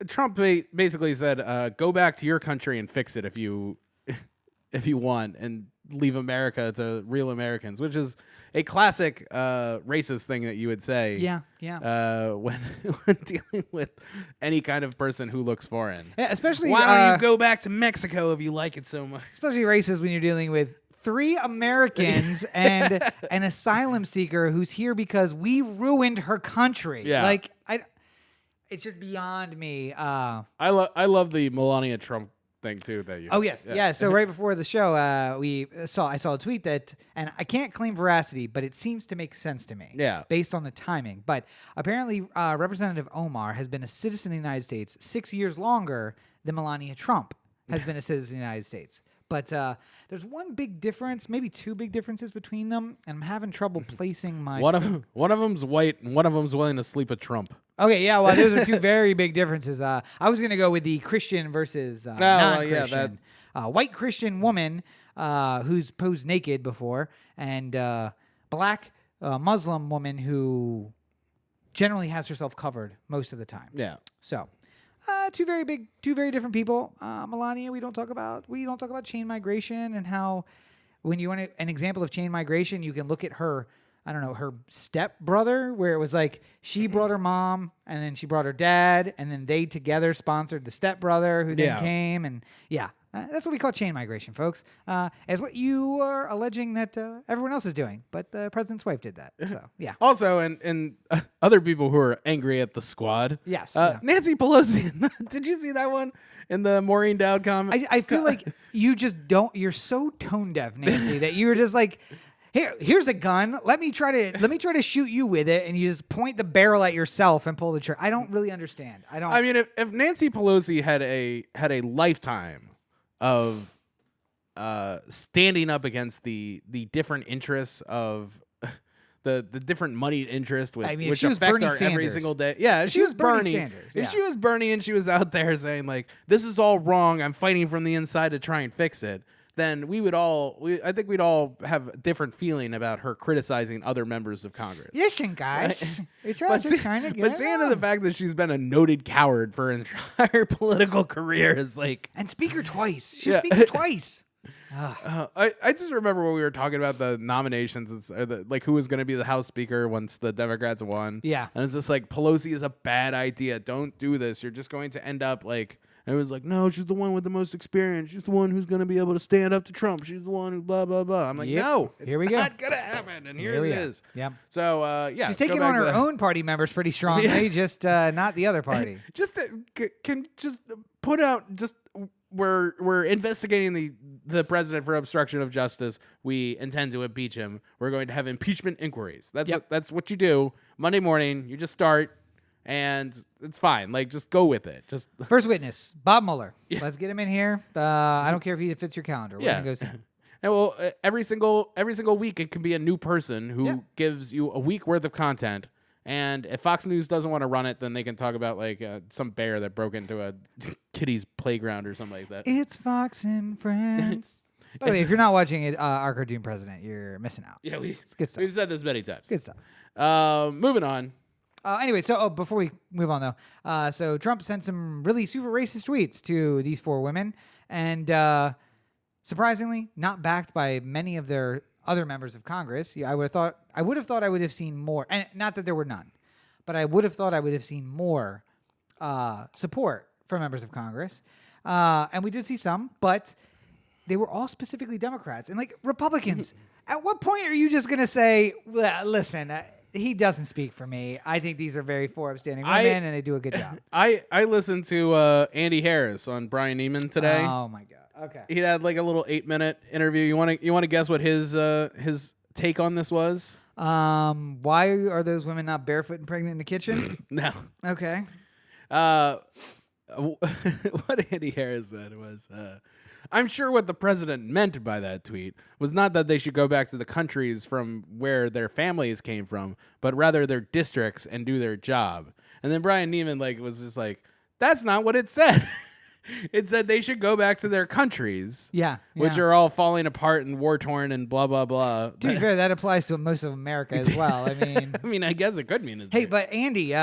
Trump basically said, "Go back to your country and fix it if you want, and leave America to real Americans," which is a classic racist thing that you would say. When dealing with any kind of person who looks foreign. Yeah, especially why don't you go back to Mexico if you like it so much? Especially racist when you're dealing with 3 Americans and an asylum seeker who's here because we ruined her country. Yeah. Like it's just beyond me. I love the Melania Trump thing too that you. Oh yes, yeah. So right before the show, I saw a tweet that, and I can't claim veracity, but it seems to make sense to me. Yeah. Based on the timing, but apparently Representative Omar has been a citizen of the United States 6 years longer than Melania Trump has been a citizen of the United States. But there's one big difference, maybe 2 big differences between them, and I'm having trouble placing my. One of them's white, and one of them's willing to sleep with Trump. Okay, yeah, well, those are 2 very big differences. I was going to go with the Christian versus non-Christian. White Christian woman who's posed naked before, and black Muslim woman who generally has herself covered most of the time. Yeah. So, 2 very different people. Melania, we don't talk about chain migration and how when you want an example of chain migration, you can look at her. I don't know, her stepbrother, where it was like she brought her mom and then she brought her dad and then they together sponsored the stepbrother who then came. And that's what we call chain migration, folks. It's what you are alleging that everyone else is doing. But the president's wife did that. So, yeah. Also, and other people who are angry at the squad. Yes. Nancy Pelosi. Did you see that one in the Maureen Dowd comment? I feel like you just don't. You're so tone deaf, Nancy, that you were just like, Here's a gun. Let me try to shoot you with it, and you just point the barrel at yourself and pull the trigger. I don't really understand. I mean, if Nancy Pelosi had a lifetime of standing up against the different interests of the different moneyed interest which affect our every single day. Yeah, if she was Bernie Sanders. If she was Bernie and she was out there saying like, this is all wrong, I'm fighting from the inside to try and fix it, then I think we'd all have a different feeling about her criticizing other members of Congress. Listen, guys, it's all just trying to get But seeing the fact that she's been a noted coward for an entire political career is like... And speaker twice. She's speaker twice. I just remember when we were talking about the nominations, like who was going to be the House Speaker once the Democrats won. Yeah. And it's just like, Pelosi is a bad idea. Don't do this. You're just going to end up like... And it was like, no, she's the one with the most experience. She's the one who's going to be able to stand up to Trump. She's the one who blah, blah, blah. I'm like, no, it's not going to happen. And here it is. Yep. So, she's taking on her own party members pretty strongly, just not the other party. Can put out, we're investigating the president for obstruction of justice. We intend to impeach him. We're going to have impeachment inquiries. That's what you do. Monday morning, you just start. And it's fine. Like, just go with it. Just first witness, Bob Mueller. Yeah. Let's get him in here. I don't care if he fits your calendar. We're gonna go see him. And well, every single week, it can be a new person who gives you a week worth of content. And if Fox News doesn't want to run it, then they can talk about like some bear that broke into a kiddie's playground or something like that. It's Fox and Friends. By the way, if you're not watching it, our cartoon president, you're missing out. Yeah, it's good stuff. We've said this many times. Good stuff. Moving on. Anyway, so before we move on, though, so Trump sent some really super racist tweets to these 4 women, and surprisingly, not backed by many of their other members of Congress. I would have thought I would have seen more, and not that there were none, but I would have thought I would have seen more support from members of Congress, and we did see some, but they were all specifically Democrats and like Republicans. At what point are you just gonna say, listen? He doesn't speak for me. I think these are very 4 upstanding women, and they do a good job. I listened to Andy Harris on Brian Neiman today. Oh my god! Okay. He had like a little 8-minute interview. You want to guess what his take on this was? Why are those women not barefoot and pregnant in the kitchen? No. Okay. What Andy Harris said was, I'm sure what the president meant by that tweet was not that they should go back to the countries from where their families came from, but rather their districts and do their job. And then Brian Neiman was just like, that's not what it said. It said they should go back to their countries. Yeah. Which are all falling apart and war torn and blah blah blah. To be fair, that applies to most of America as well. I mean, I guess it could mean. Hey, but Andy,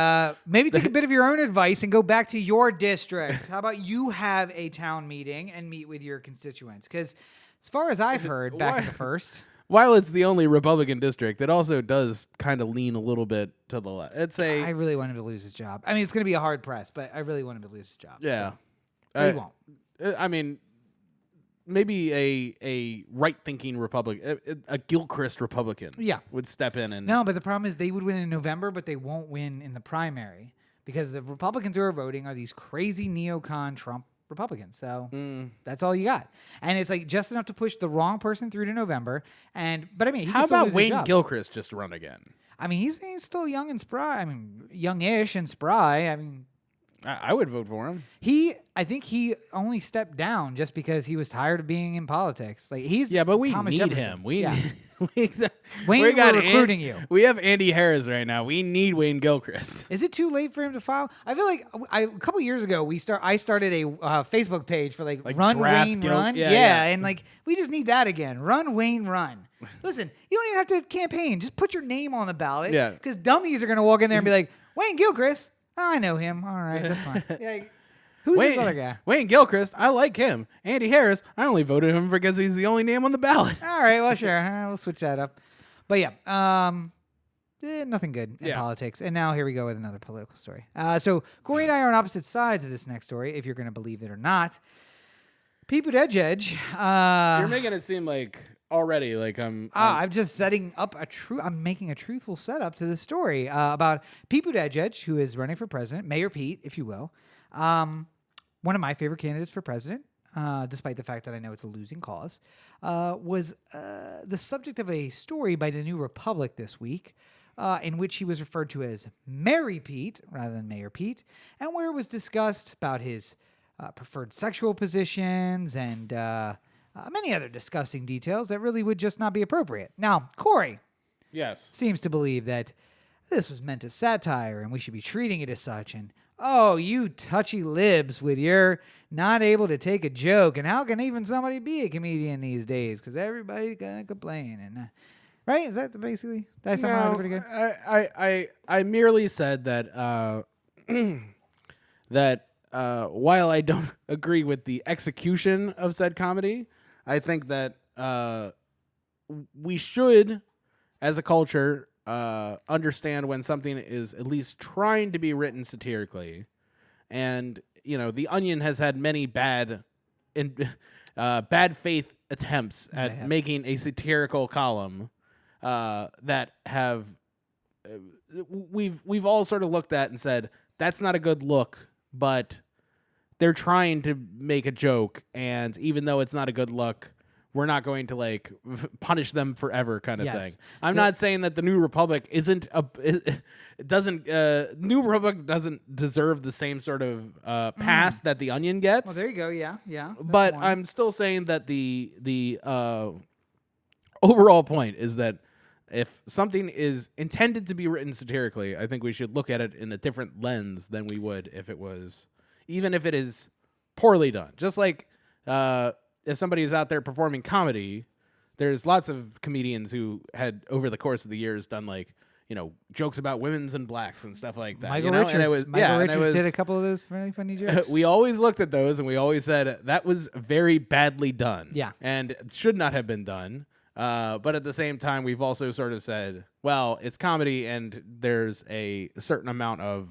maybe take a bit of your own advice and go back to your district. How about you have a town meeting and meet with your constituents? Because as far as I've heard, back in the first, while it's the only Republican district, it also does kind of lean a little bit to the left. I really want him to lose his job. I mean, it's going to be a hard press, but I really want him to lose his job. Yeah. So. He won't. I mean, maybe a right-thinking Republican, a Gilchrist Republican, would step in and. No, but the problem is they would win in November, but they won't win in the primary because the Republicans who are voting are these crazy neocon Trump Republicans. So that's all you got, and it's just enough to push the wrong person through to November. But I mean, how about Wayne Gilchrist just run again? I mean, he's still young and spry. I mean, youngish and spry. I mean. I would vote for him. I think he only stepped down just because he was tired of being in politics. But we Thomas need Jefferson. him. We're recruiting you. We have Andy Harris right now. We need Wayne Gilchrist. Is it too late for him to file? I feel like a couple years ago I started a Facebook page for Run Wayne Run. Yeah, and we just need that again. Run Wayne Run. Listen, you don't even have to campaign. Just put your name on the ballot. Yeah. Because dummies are gonna walk in there and be like, Wayne Gilchrist. Oh, I know him. All right, that's fine. Who's this other guy? Wayne Gilchrist. I like him. Andy Harris. I only voted him because he's the only name on the ballot. All right, well, sure. We'll switch that up. But yeah, nothing good in politics. And now here we go with another political story. So Corey and I are on opposite sides of this next story, if you're going to believe it or not. Pete Buttigieg. You're making it seem already I'm just setting up I'm making a truthful setup to this story about Pete Buttigieg, who is running for president, Mayor Pete, if you will. One of my favorite candidates for president, despite the fact that I know it's a losing cause, was the subject of a story by the New Republic this week, in which he was referred to as Mary Pete rather than Mayor Pete, and where it was discussed about his preferred sexual positions and many other disgusting details that really would just not be appropriate. Now, Corey seems to believe that this was meant as satire and we should be treating it as such. And, oh, you touchy libs with your not able to take a joke. And how can even somebody be a comedian these days? Because everybody's going to complain. And right? Is that basically? Did I summarize it pretty good? I merely said that that while I don't agree with the execution of said comedy, I think that we should, as a culture, understand when something is at least trying to be written satirically. And, The Onion has had many bad faith attempts at making a satirical column that have we've all sort of looked at and said, that's not a good look, but they're trying to make a joke, and even though it's not a good look, we're not going to punish them forever, kind of thing. I'm not saying that the New Republic New Republic doesn't deserve the same sort of pass that the Onion gets. Well, there you go. Yeah. But I'm still saying that the overall point is that if something is intended to be written satirically, I think we should look at it in a different lens than we would if it was. Even if it is poorly done. Just like if somebody is out there performing comedy, there's lots of comedians who had, over the course of the years, done jokes about women's and blacks and stuff like that. Michael Richards did a couple of those really funny jokes. We always looked at those and we always said that was very badly done. Yeah. And it should not have been done. But at the same time, we've also sort of said, well, it's comedy and there's a certain amount of,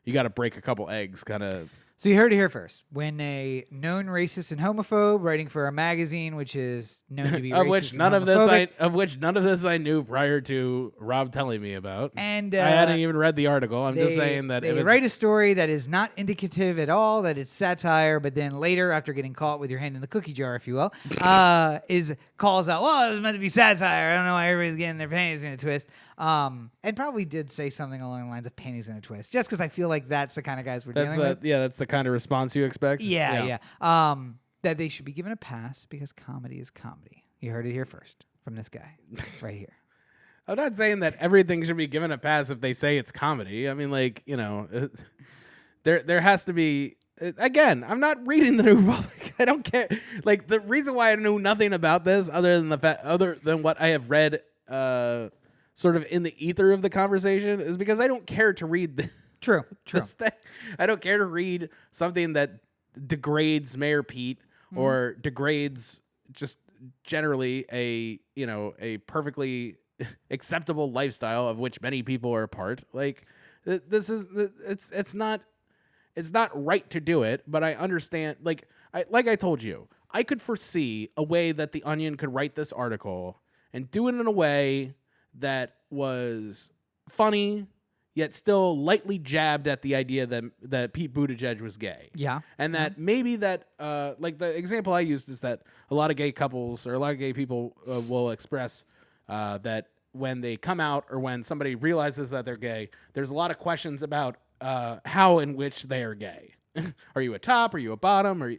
you got to break a couple eggs kind of. So you heard it here first. When a known racist and homophobe writing for a magazine which is known to be racist of which none of this I knew prior to Rob telling me about. And I hadn't even read the article. I'm just saying that they write a story that is not indicative at all that it's satire, but then later, after getting caught with your hand in the cookie jar, if you will, calls out, "Well, it was meant to be satire. I don't know why everybody's getting their panties in a twist." And probably did say something along the lines of panties in a twist, just because I feel like that's the kind of guys we're dealing with. Yeah, that's the kind of response you expect. Yeah. That they should be given a pass because comedy is comedy. You heard it here first from this guy right here. I'm not saying that everything should be given a pass if they say it's comedy. I mean, like, there has to be. Again, I'm not reading the New Republic. I don't care. Like, the reason why I knew nothing about this, other than what I have read, sort of in the ether of the conversation, is because I don't care to read. True. I don't care to read something that degrades Mayor Pete or degrades just generally a perfectly acceptable lifestyle of which many people are a part. Like, it's not right to do it, but I understand. Like I told you, I could foresee a way that the Onion could write this article and do it in a way that was funny, yet still lightly jabbed at the idea that Pete Buttigieg was gay. Yeah. And that maybe that, like the example I used is that a lot of gay couples or a lot of gay people will express that when they come out or when somebody realizes that they're gay, there's a lot of questions about how in which they are gay. Are you a top? Are you a bottom? Or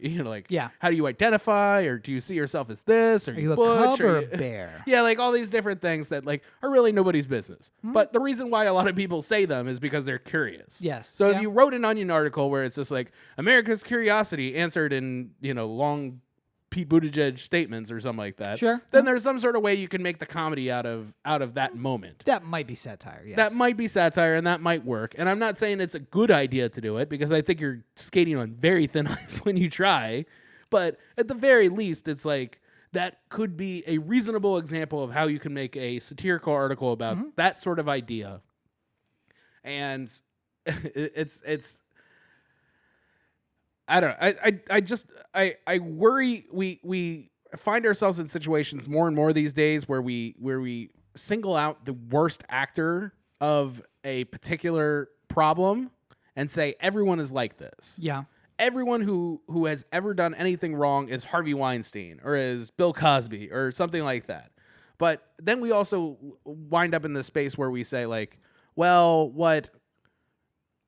how do you identify? Or do you see yourself as this? Are you a butch? cub or a bear? Yeah, like all these different things that like are really nobody's business. But the reason why a lot of people say them is because they're curious. Yes. So if you wrote an Onion article where it's just like America's curiosity answered in long Pete Buttigieg statements or something like that, sure, then there's some sort of way you can make the comedy out of that moment. That might be satire. Yes. That might be satire, and that might work. And I'm not saying it's a good idea to do it because I think you're skating on very thin ice when you try. But at the very least, it's like that could be a reasonable example of how you can make a satirical article about that sort of idea. And it's. I don't know. I worry we find ourselves in situations more and more these days where we single out the worst actor of a particular problem and say everyone is like this. Yeah. Everyone who has ever done anything wrong is Harvey Weinstein or is Bill Cosby or something like that. But then we also wind up in this space where we say like, well, what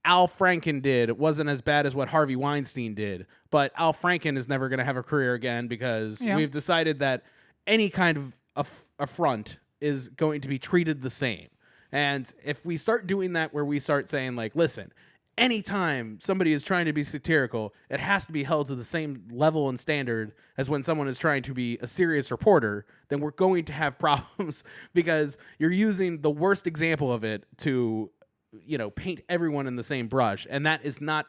Al Franken did wasn't as bad as what Harvey Weinstein did, but Al Franken is never going to have a career again because we've decided that any kind of affront is going to be treated the same. And if we start doing that where we start saying like, listen, anytime somebody is trying to be satirical, it has to be held to the same level and standard as when someone is trying to be a serious reporter, then we're going to have problems because you're using the worst example of it to paint everyone in the same brush. And that is not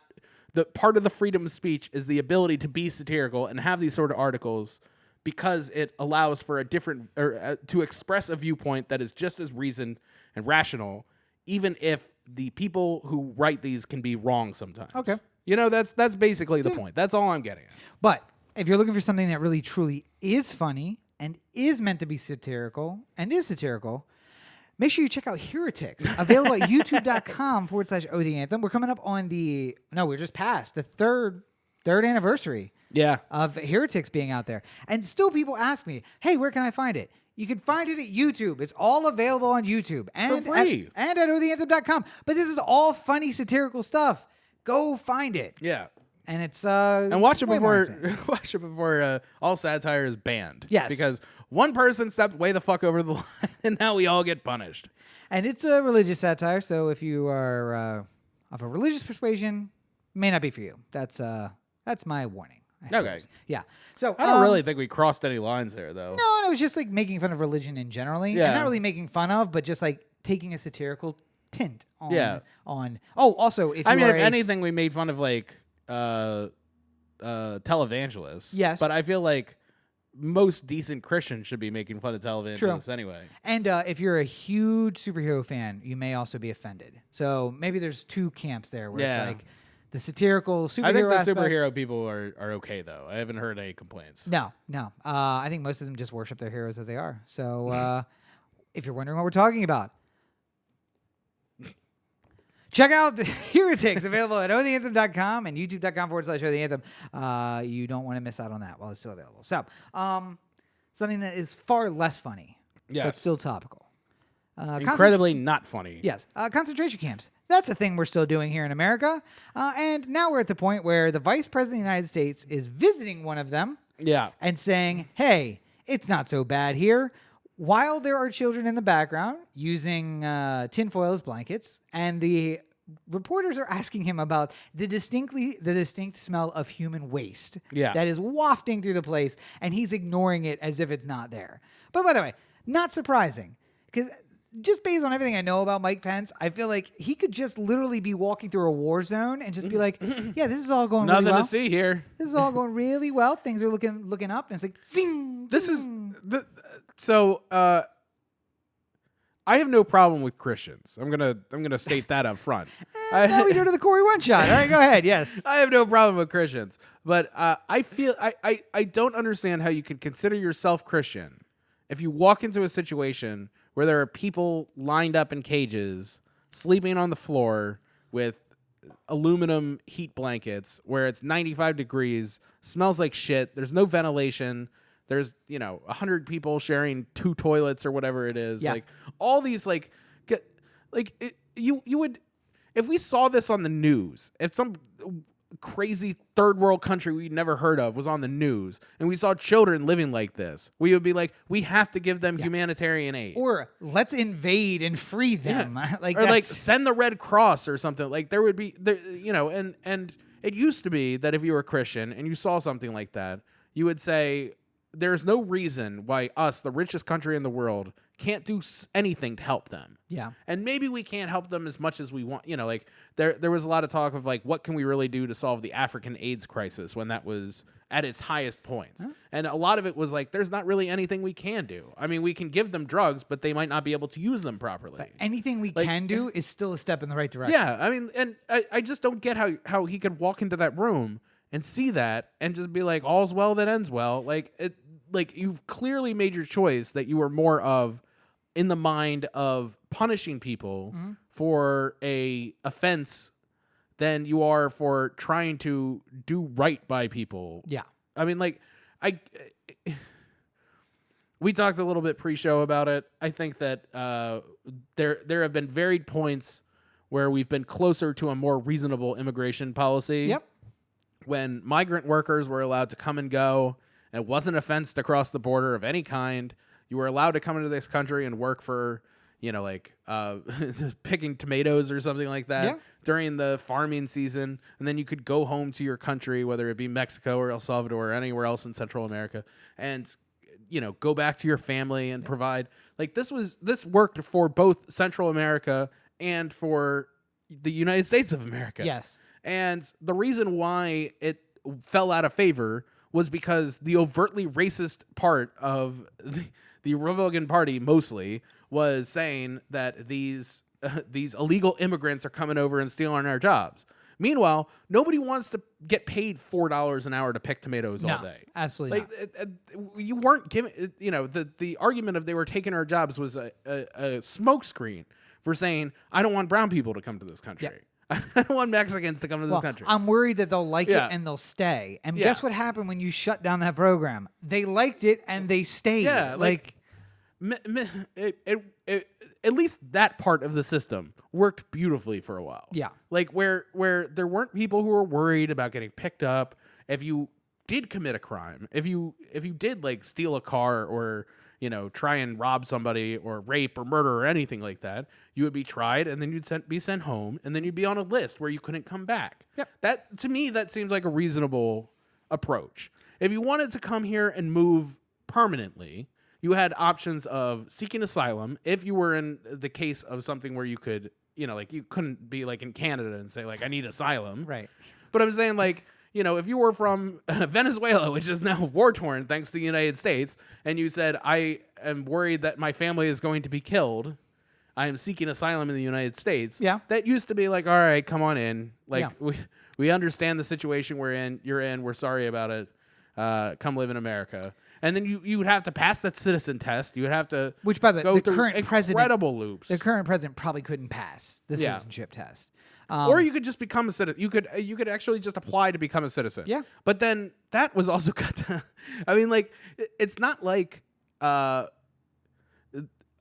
the part of the freedom of speech is the ability to be satirical and have these sort of articles because it allows for a different or to express a viewpoint that is just as reasoned and rational, even if the people who write these can be wrong sometimes. Okay. That's basically the point. That's all I'm getting at. But if you're looking for something that really truly is funny and is meant to be satirical and is satirical, make sure you check out Heretics, available at youtube.com/O The Anthem. We're coming up on we're just past the third anniversary of Heretics being out there. And still people ask me, hey, where can I find it? You can find it at YouTube. It's all available on YouTube. And for free. And at OTheAnthem.com. But this is all funny, satirical stuff. Go find it. Yeah. And it's and watch it before all satire is banned. Yes. Because one person stepped way the fuck over the line, and now we all get punished. And it's a religious satire, so if you are of a religious persuasion, may not be for you. That's my warning. Okay. Yeah. So I don't really think we crossed any lines there, though. No, it was just like making fun of religion in generally. Yeah. And not really making fun of, but just like taking a satirical tint on. Yeah. Also, if anything, we made fun of like televangelists. Yes. But I feel like most decent Christians should be making fun of televangelists anyway. And if you're a huge superhero fan, you may also be offended. So maybe there's two camps there where it's like the satirical superhero I think the aspect. superhero people are okay, though. I haven't heard any complaints. No. I think most of them just worship their heroes as they are. So if you're wondering what we're talking about, check out Heretics, available at OTheAnthem.com and youtube.com/OTheAnthem. You don't want to miss out on that while it's still available. So, something that is far less funny, but still topical. Incredibly not funny. Yes. Concentration camps. That's a thing we're still doing here in America. And now we're at the point where the Vice President of the United States is visiting one of them and saying, hey, it's not so bad here. while there are children in the background using tinfoil as blankets, and the reporters are asking him about the distinct smell of human waste that is wafting through the place, and he's ignoring it as if it's not there. But by the way, not surprising, because just based on everything I know about Mike Pence, I feel like he could just literally be walking through a war zone and just be like, yeah, this is all going Nothing really well. to see here. This is all going really well. Things are looking up, and it's like, zing, This zing. is so I have no problem with Christians. I'm gonna state that up front. Now we go to the Corey one shot. All right, go ahead. Yes. I have no problem with Christians, but I feel I don't understand how you can consider yourself Christian if you walk into a situation where there are people lined up in cages, sleeping on the floor with aluminum heat blankets, where it's 95 degrees, smells like shit. There's no ventilation. There's 100 people sharing 2 toilets or whatever it is. Yeah. Like all these you would, if we saw this on the news, if some crazy third world country we'd never heard of was on the news and we saw children living like this, we would be like, we have to give them humanitarian aid, or let's invade and free them. Or send the Red Cross or something. Like there would be and it used to be that if you were a Christian and you saw something like that, you would say, there's no reason why us, the richest country in the world, can't do anything to help them. Yeah. And maybe we can't help them as much as we want. There was a lot of talk of what can we really do to solve the African AIDS crisis when that was at its highest points. Huh? And a lot of it was there's not really anything we can do. I mean, we can give them drugs, but they might not be able to use them properly. But anything we can do is still a step in the right direction. Yeah. I mean, and I just don't get how he could walk into that room and see that and just be like, all's well that ends well. You've clearly made your choice that you were more of in the mind of punishing people for a offense than you are for trying to do right by people. Yeah. I mean, we talked a little bit pre-show about it. I think that there have been varied points where we've been closer to a more reasonable immigration policy. Yep. When migrant workers were allowed to come and go, and it wasn't a fence to cross the border of any kind. You were allowed to come into this country and work for, picking tomatoes or something like that during the farming season. And then you could go home to your country, whether it be Mexico or El Salvador or anywhere else in Central America, and, go back to your family and provide. This worked for both Central America and for the United States of America. Yes. And the reason why it fell out of favor was because the overtly racist part of the Republican Party mostly was saying that these illegal immigrants are coming over and stealing our jobs. Meanwhile, nobody wants to get paid $4 an hour to pick tomatoes all day. Absolutely not. You weren't giving, the argument of they were taking our jobs was a smokescreen for saying, I don't want brown people to come to this country. Yeah. I don't want Mexicans to come to this country. I'm worried that they'll like it and they'll stay. And guess what happened when you shut down that program? They liked it and they stayed. Yeah, at least that part of the system worked beautifully for a while. Yeah. Where there weren't people who were worried about getting picked up if you did commit a crime. If you did steal a car or try and rob somebody or rape or murder or anything like that, you would be tried and then you'd be sent home and then you'd be on a list where you couldn't come back. Yep. That, to me, that seems like a reasonable approach. If you wanted to come here and move permanently, you had options of seeking asylum if you were in the case of something where you could, you couldn't be in Canada and say I need asylum. Right. But I'm saying if you were from Venezuela, which is now war-torn thanks to the United States, and you said, I am worried that my family is going to be killed, I am seeking asylum in the United States. Yeah. That used to be all right, come on in. We understand the situation you're in, we're sorry about it. Come live in America. And then you would have to pass that citizen test. You would have to Which, by the way, go the through current president, incredible loops. The current president probably couldn't pass the citizenship test. Or you could just become a citizen. You could actually just apply to become a citizen. Yeah. But then that was also cut down. I mean, it's not like a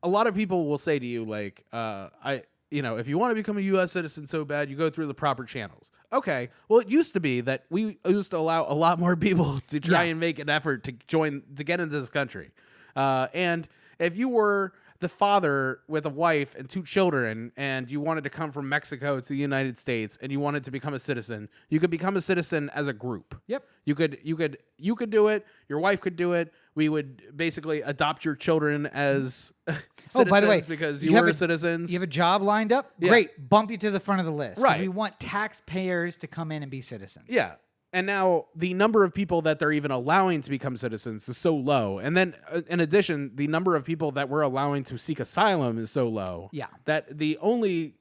lot of people will say to you, if you want to become a U.S. citizen so bad, you go through the proper channels. Okay. Well, it used to be that we used to allow a lot more people to try and make an effort to get into this country. And if you were the father with a wife and 2 children and you wanted to come from Mexico to the United States and you wanted to become a citizen, you could become a citizen as a group. Yep. You could do it. Your wife could do it. We would basically adopt your children as citizens. Oh, by the way, because you were citizens. You have a job lined up? Yeah. Great. Bump you to the front of the list. 'Cause Right. We want taxpayers to come in and be citizens. Yeah. And now the number of people that they're even allowing to become citizens is so low. And then in addition, the number of people that we're allowing to seek asylum is so low. Yeah. That the only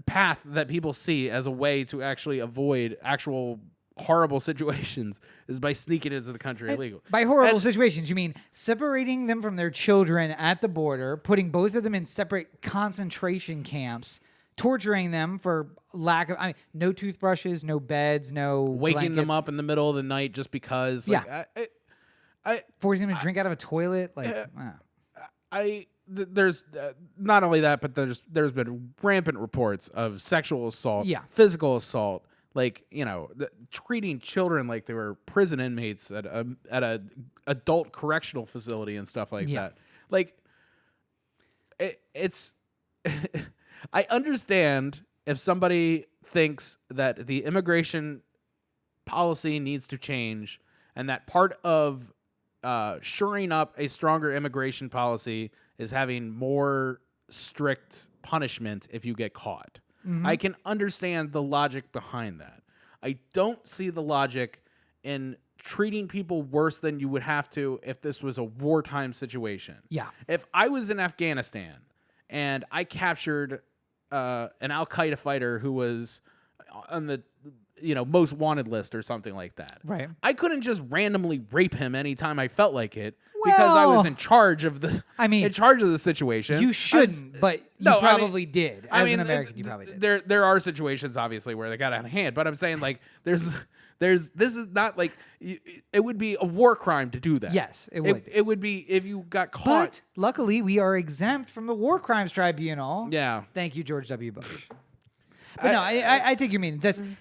path that people see as a way to actually avoid actual horrible situations is by sneaking into the country illegal. By horrible situations, you mean separating them from their children at the border, putting both of them in separate concentration camps, torturing them for lack of, no toothbrushes, no beds, no Waking them blankets, up in the middle of the night just because. Yeah. Forcing them to drink out of a toilet. There's not only that, but there's been rampant reports of sexual assault, Yeah. physical assault, treating children like they were prison inmates at a adult correctional facility and stuff like Yeah. that. Like it's I understand if somebody thinks that the immigration policy needs to change and that part of shoring up a stronger immigration policy is having more strict punishment if you get caught. Mm-hmm. I can understand the logic behind that. I don't see the logic in treating people worse than you would have to if this was a wartime situation. Yeah. If I was in Afghanistan and I captured an Al-Qaeda fighter who was on the most wanted list or something like that. Right. I couldn't just randomly rape him anytime I felt like it because I was in charge of the situation. You shouldn't, but you probably did. As an American, you probably did. There are situations obviously where they got out of hand, but I'm saying like this is not like it would be a war crime to do that. Yes, it would. It would be if you got caught. But luckily, we are exempt from the War Crimes Tribunal. Yeah. Thank you, George W. Bush. But I take your meaning.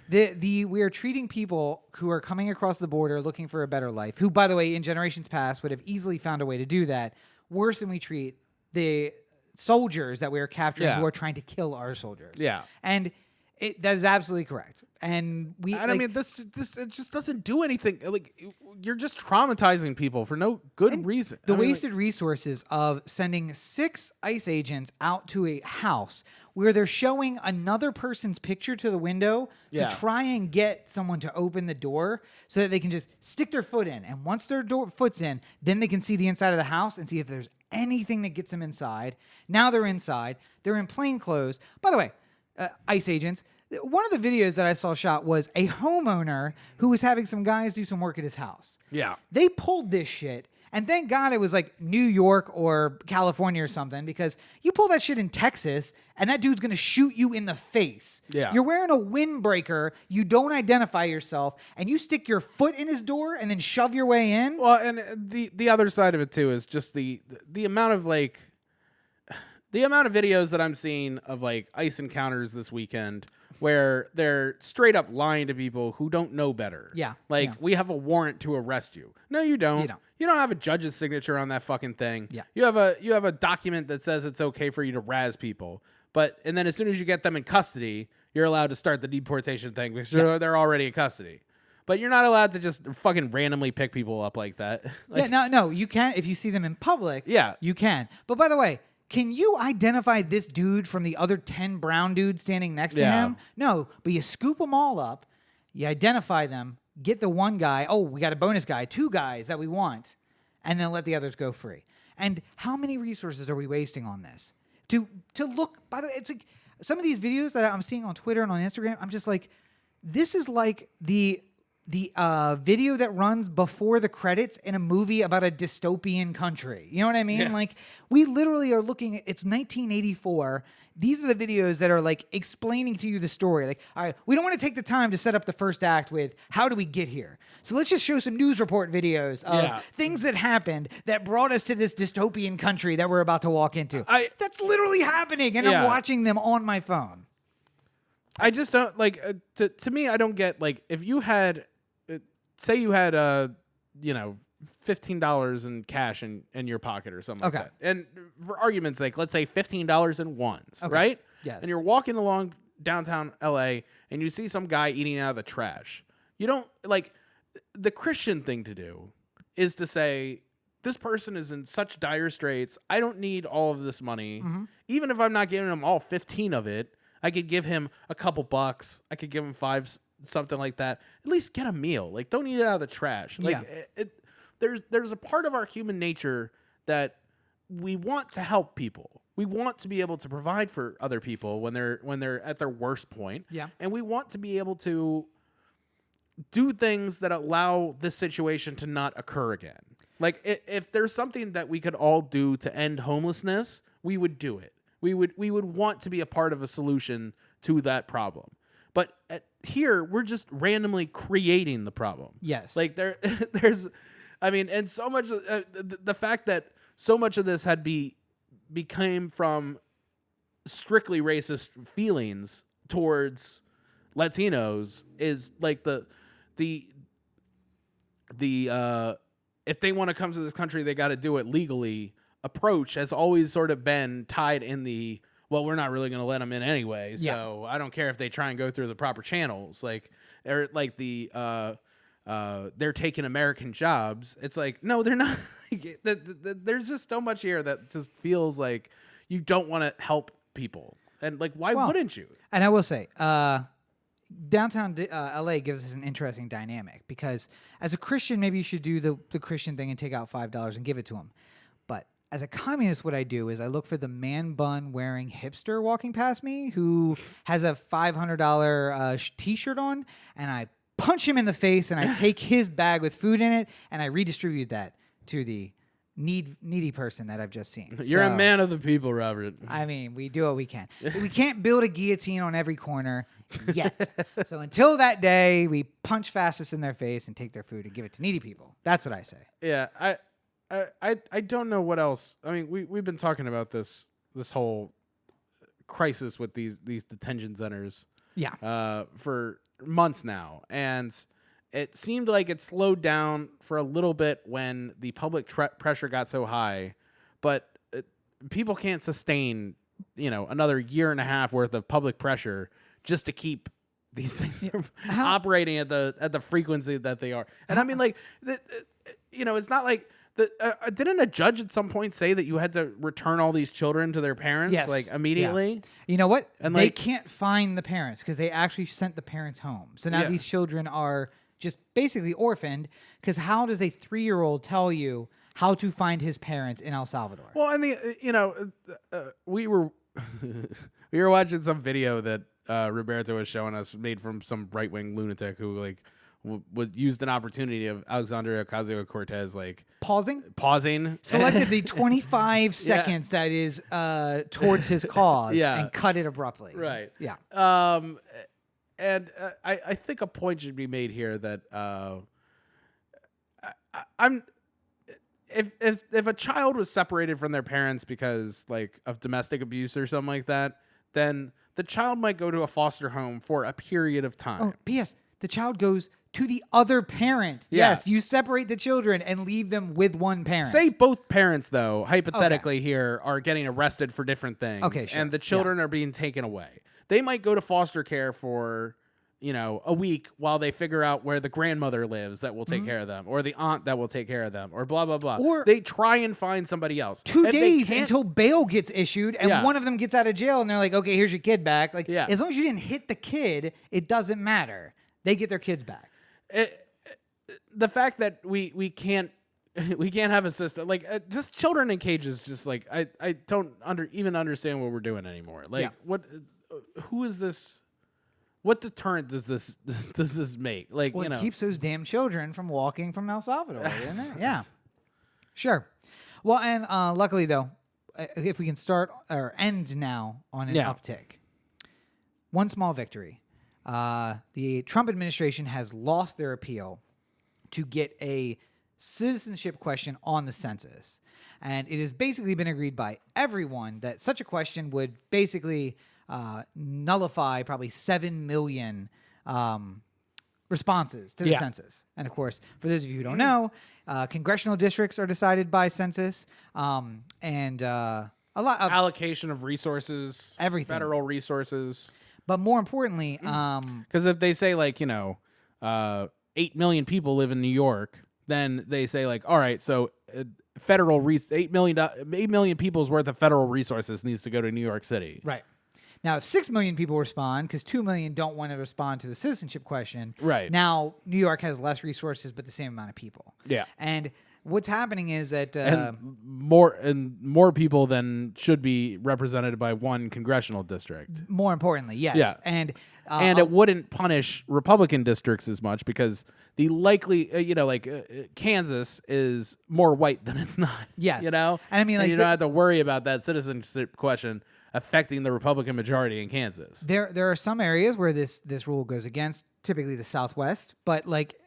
We are treating people who are coming across the border looking for a better life, who, by the way, in generations past would have easily found a way to do that, worse than we treat the soldiers that we are capturing who are trying to kill our soldiers. Yeah. And that is absolutely correct. And this it just doesn't do anything. Like you're just traumatizing people for no good reason. The wasted resources of sending 6 ICE agents out to a house where they're showing another person's picture to the window to try and get someone to open the door so that they can just stick their foot in. And once their foot's in, then they can see the inside of the house and see if there's anything that gets them inside. Now they're inside. They're in plain clothes. By the way, ICE agents, one of the videos that I saw shot was a homeowner who was having some guys do some work at his house. Yeah. They pulled this shit. And thank God it was like New York or California or something, because you pull that shit in Texas and that dude's going to shoot you in the face. Yeah. You're wearing a windbreaker. You don't identify yourself and you stick your foot in his door and then shove your way in. Well, and the other side of it too is just the amount of videos that I'm seeing of like ICE encounters this weekend where they're straight up lying to people who don't know better. Yeah. We have a warrant to arrest you. No, you don't. You don't. You don't have a judge's signature on that fucking thing. Yeah. You have a document that says it's okay for you to razz people. And then as soon as you get them in custody, you're allowed to start the deportation thing because they're already in custody. But you're not allowed to just fucking randomly pick people up like that. No, you can if you see them in public. Yeah. You can. But by the way, can you identify this dude from the other 10 brown dudes standing next to him? No, but you scoop them all up, you identify them, get the one guy, we got a bonus guy, 2 guys that we want, and then let the others go free. And how many resources are we wasting on this? To look, by the way, it's like some of these videos that I'm seeing on Twitter and on Instagram, I'm just like, this is like the video that runs before the credits in a movie about a dystopian country. You know what I mean? Yeah. Like, we literally are looking at, it's 1984. These are the videos that are like explaining to you the story. Like, all right, we don't want to take the time to set up the first act with how do we get here? So let's just show some news report videos of things that happened that brought us to this dystopian country that we're about to walk into. That's literally happening, and I'm watching them on my phone. I just don't to me. I don't get, like, if you had, say you had $15 in cash in your pocket or something Okay. like that. And for argument's sake, let's say $15 in ones, right? Yes. And you're walking along downtown LA and you see some guy eating out of the trash. You don't like the Christian thing to do is to say, this person is in such dire straits. I don't need all of this money. Even if I'm not giving him all 15 of it, I could give him a couple bucks. I could give him $5, something like that. At least get a meal. Like, don't eat it out of the trash. Like, there's a part of our human nature that we want to help people. We want to be able to provide for other people when they're at their worst point. Yeah. And we want to be able to do things that allow this situation to not occur again. Like, if there's something that we could all do to end homelessness, we would do it. We would want to be a part of a solution to that problem. But here, we're just randomly creating the problem. Yes. Like, there's, I mean, and so much, the fact that so much of this became from strictly racist feelings towards Latinos is like the if they want to come to this country, they got to do it legally approach has always sort of been tied in the, well, we're not really going to let them in anyway. So I don't care if they try and go through the proper channels. Like, or like they're taking American jobs. It's like, no, they're not. There's just so much here that just feels like you don't want to help people. And like, why wouldn't you? And I will say, downtown LA gives us an interesting dynamic because as a Christian, maybe you should do the Christian thing and take out $5 and give it to them. But as a communist, what I do is I look for the man bun wearing hipster walking past me who has a $500 t-shirt on, and I punch him in the face and I take his bag with food in it and I redistribute that to the needy person that I've just seen. You're a man of the people, Robert. I mean, we do what we can. We can't build a guillotine on every corner yet. So until that day, we punch fascists in their face and take their food and give it to needy people. That's what I say. Yeah, I don't know what else. I mean, we've been talking about this whole crisis with these detention centers. Yeah. For months now, and it seemed like it slowed down for a little bit when the public pressure got so high, but people can't sustain, another year and a half worth of public pressure just to keep these things from operating at the frequency that they are. And I mean, like, it's not like didn't a judge at some point say that you had to return all these children to their parents, like, immediately? Yeah. You know what? And they can't find the parents because they actually sent the parents home. So now these children are just basically orphaned because how does a 3-year-old tell you how to find his parents in El Salvador? Well, and we were watching some video that Roberto was showing us made from some right-wing lunatic who, like, used an opportunity of Alexandria Ocasio-Cortez, like, pausing, selected the 25 seconds that is towards his cause, and cut it abruptly. Right. Yeah. And I think a point should be made here that if a child was separated from their parents because, like, of domestic abuse or something like that, then the child might go to a foster home for a period of time. Oh, P.S. The child goes to the other parent. Yeah. Yes, you separate the children and leave them with one parent. Say both parents, though, hypothetically here, are getting arrested for different things. Okay, sure. And the children are being taken away. They might go to foster care for, a week while they figure out where the grandmother lives that will take care of them, or the aunt that will take care of them, or blah, blah, blah. Or they try and find somebody else. 2 days until bail gets issued and one of them gets out of jail and they're like, okay, here's your kid back. Like, as long as you didn't hit the kid, it doesn't matter. They get their kids back. The fact that we can't have a system like just children in cages, just like I don't even understand what we're doing anymore. Like, who is this? What deterrent does this make? Like, it keeps those damn children from walking from El Salvador, doesn't it? Yeah, sure. Well, and luckily though, if we can start or end now on an uptick, one small victory. The Trump administration has lost their appeal to get a citizenship question on the census. And it has basically been agreed by everyone that such a question would basically nullify probably 7 million responses to the Yeah. census. And of course, for those of you who don't know, congressional districts are decided by census, and a lot of Allocation of resources, Everything. federal resources. But more importantly, Because if they say 8 million people live in New York, then they say all right, so federal 8 million people's worth of federal resources needs to go to New York City. right. Now, if 6 million people respond, because 2 million don't want to respond to the citizenship question, Right. now New York has less resources but the same amount of people. Yeah. And what's happening is that And more people than should be represented by one congressional district. more importantly, yes. Yeah. And It wouldn't punish Republican districts as much because the likely, Kansas is more white than it's not. Yes. And I mean, you don't have to worry about that citizenship question affecting the Republican majority in Kansas. there are some areas where this rule goes against, typically the Southwest, but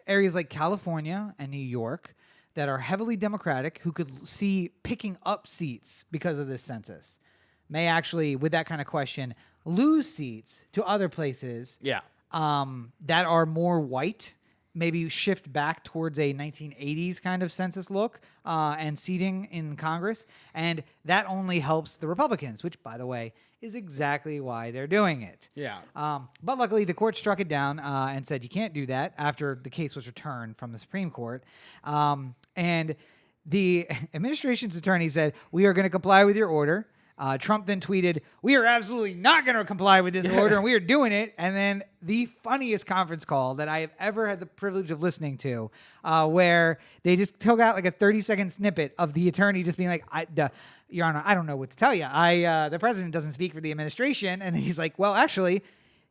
areas like California and New York that are heavily Democratic, who could see picking up seats because of this census, may actually, with that kind of question, lose seats to other places Yeah. that are more white, maybe shift back towards a 1980s kind of census look and seating in Congress. And that only helps the Republicans, which, by the way, is exactly why they're doing it. Yeah. But luckily, the court struck it down and said you can't do that after the case was returned from the Supreme Court. And the administration's attorney said, we are going to comply with your order. Trump then tweeted, we are absolutely not going to comply with this order, and we are doing it. And then the funniest conference call that I have ever had the privilege of listening to, where they just took out a 30-second snippet of the attorney just being like, Your Honor, I don't know what to tell you. The president doesn't speak for the administration. And then he's like, well, actually,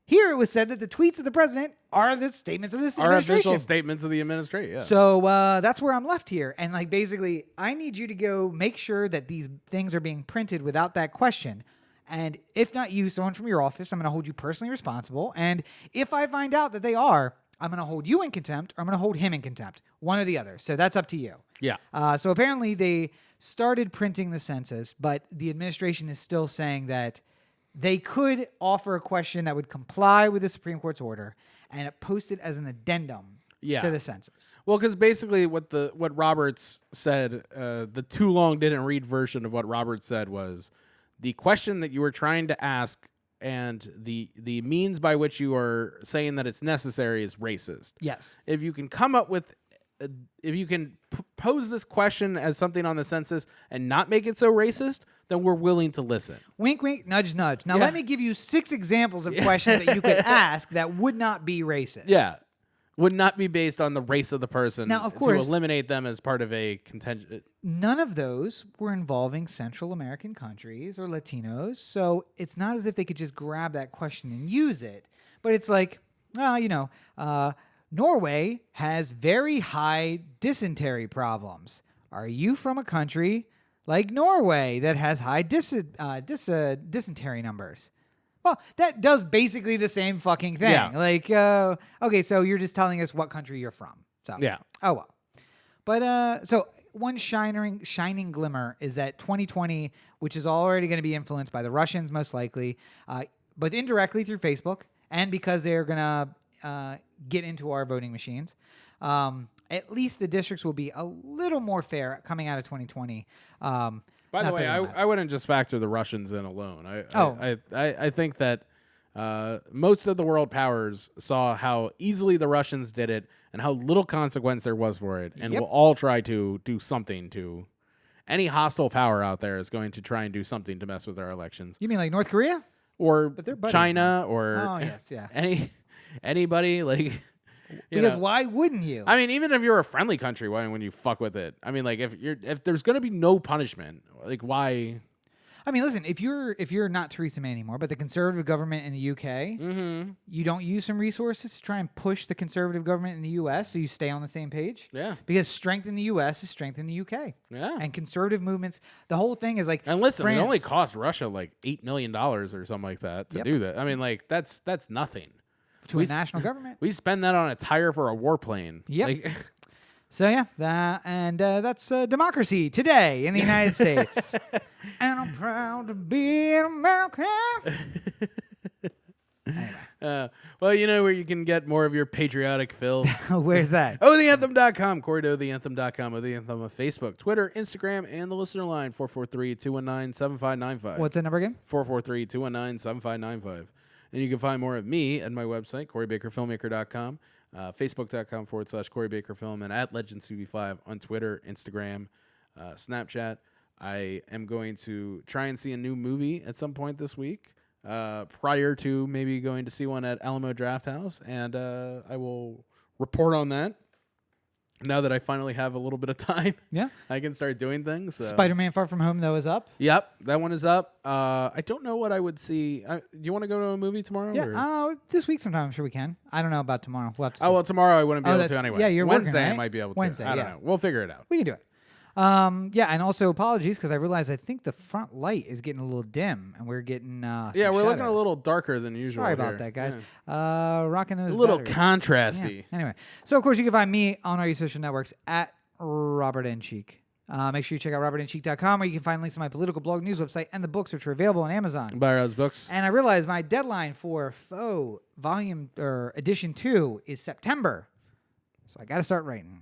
here it was said that the tweets of the president are the statements of this administration. Official statements of the administration. Yeah. So that's where I'm left here. And basically, I need you to go make sure that these things are being printed without that question. And if not you, someone from your office, I'm going to hold you personally responsible. And if I find out that they are, I'm going to hold you in contempt or I'm going to hold him in contempt. One or the other. So that's up to you. Yeah. So apparently they started printing the census, but the administration is still saying that they could offer a question that would comply with the Supreme Court's order and post it as an addendum to the census. Well, because basically what Roberts said, the too long didn't read version of what Roberts said was the question that you were trying to ask and the means by which you are saying that it's necessary is racist. Yes. If you can come up with, if you can pose this question as something on the census and not make it so racist, then we're willing to listen. Wink, wink, nudge, nudge. Now, let me give you 6 examples of questions that you could ask that would not be racist. Yeah. Would not be based on the race of the person. Now, of course, to eliminate them as part of a contention. None of those were involving Central American countries or Latinos, so it's not as if they could just grab that question and use it. But it's like, Norway has very high dysentery problems. Are you from a country like Norway that has high dysentery numbers? Well, that does basically the same fucking thing. Yeah. Okay, so you're just telling us what country you're from. So Yeah. Oh well. But so one shining glimmer is that 2020, which is already going to be influenced by the Russians most likely, but indirectly through Facebook, and because they're going to get into our voting machines. At least the districts will be a little more fair coming out of 2020. By the way, I wouldn't just factor the Russians in alone. I think that most of the world powers saw how easily the Russians did it and how little consequence there was for it, and will all try to do something to. Any hostile power out there is going to try and do something to mess with our elections. You mean like North Korea? Or China, or anybody like. Because why wouldn't you? I mean, even if you're a friendly country, why wouldn't you fuck with it? I mean, like if there's going to be no punishment, like why? I mean, listen, if you're not Theresa May anymore, but the conservative government in the UK, you don't use some resources to try and push the conservative government in the US so you stay on the same page? Yeah. Because strength in the US is strength in the UK. Yeah. And conservative movements, the whole thing is like. And listen, France, it only cost Russia like $8 million or something like that to do that. I mean, like that's nothing. To a national government. We spend that on a tire for a warplane. Yep. Like, so yeah, that's democracy today in the United States. And I'm proud to be an American. Anyway. Well, you know where you can get more of your patriotic fill. Where's that? OTheanthem.com. Corey to OTheanthem.com. O The Anthem on Facebook, Twitter, Instagram, and the listener line 443-219-7595. What's that number again? 443-219-7595. And you can find more of me at my website, CoreyBakerFilmmaker.com, Facebook.com/CoreyBakerFilm, and at LegendsCB5 on Twitter, Instagram, Snapchat. I am going to try and see a new movie at some point this week, prior to maybe going to see one at Alamo Drafthouse, and I will report on that. Now that I finally have a little bit of time, Yeah. I can start doing things. Spider-Man Far From Home, though, is up. Yep, that one is up. I don't know what I would see. Do you want to go to a movie tomorrow? Yeah, this week sometime, I'm sure we can. I don't know about tomorrow. We'll have to see. Oh, well, tomorrow I wouldn't be able to that's- anyway. yeah, you're Wednesday working, I right? might be able to. Wednesday, I don't yeah. know. We'll figure it out. We can do it. Yeah, and also apologies because I realized I think the front light is getting a little dim, and we're getting Yeah, we're looking a shadows. little darker than usual. Sorry about here. that, guys. Yeah. Rocking those A little batteries. contrasty. Yeah. Anyway, so of course you can find me on all your social networks at Robert N. Cheek. Make sure you check out robertncheek.com, where you can find links to my political blog, news website, and the books, which are available on Amazon. Buy Rod's books. And I realized my deadline for Foe Volume or Edition 2 is September. So I got to start writing.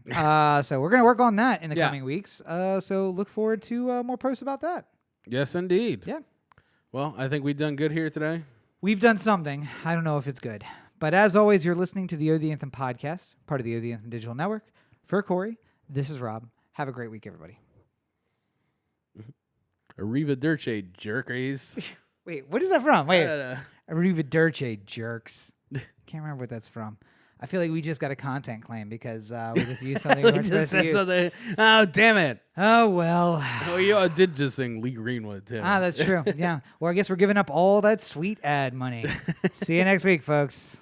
So we're going to work on that in the coming weeks. So look forward to more posts about that. Yes, indeed. Yeah. Well, I think we've done good here today. We've done something. I don't know if it's good. But as always, you're listening to the O The Anthem podcast, part of the O The Anthem Digital Network. For Corey, this is Rob. Have a great week, everybody. Arrivederci, jerkies. Wait, what is that from? Wait. Uh, Arrivederci, jerks. Can't remember what that's from. I feel like we just got a content claim because we just used something we we weren't just supposed to said use. something. Oh, damn it. Oh, well. Oh, you did just sing Lee Greenwood, too. That's true. Yeah. Well, I guess we're giving up all that sweet ad money. See you next week, folks.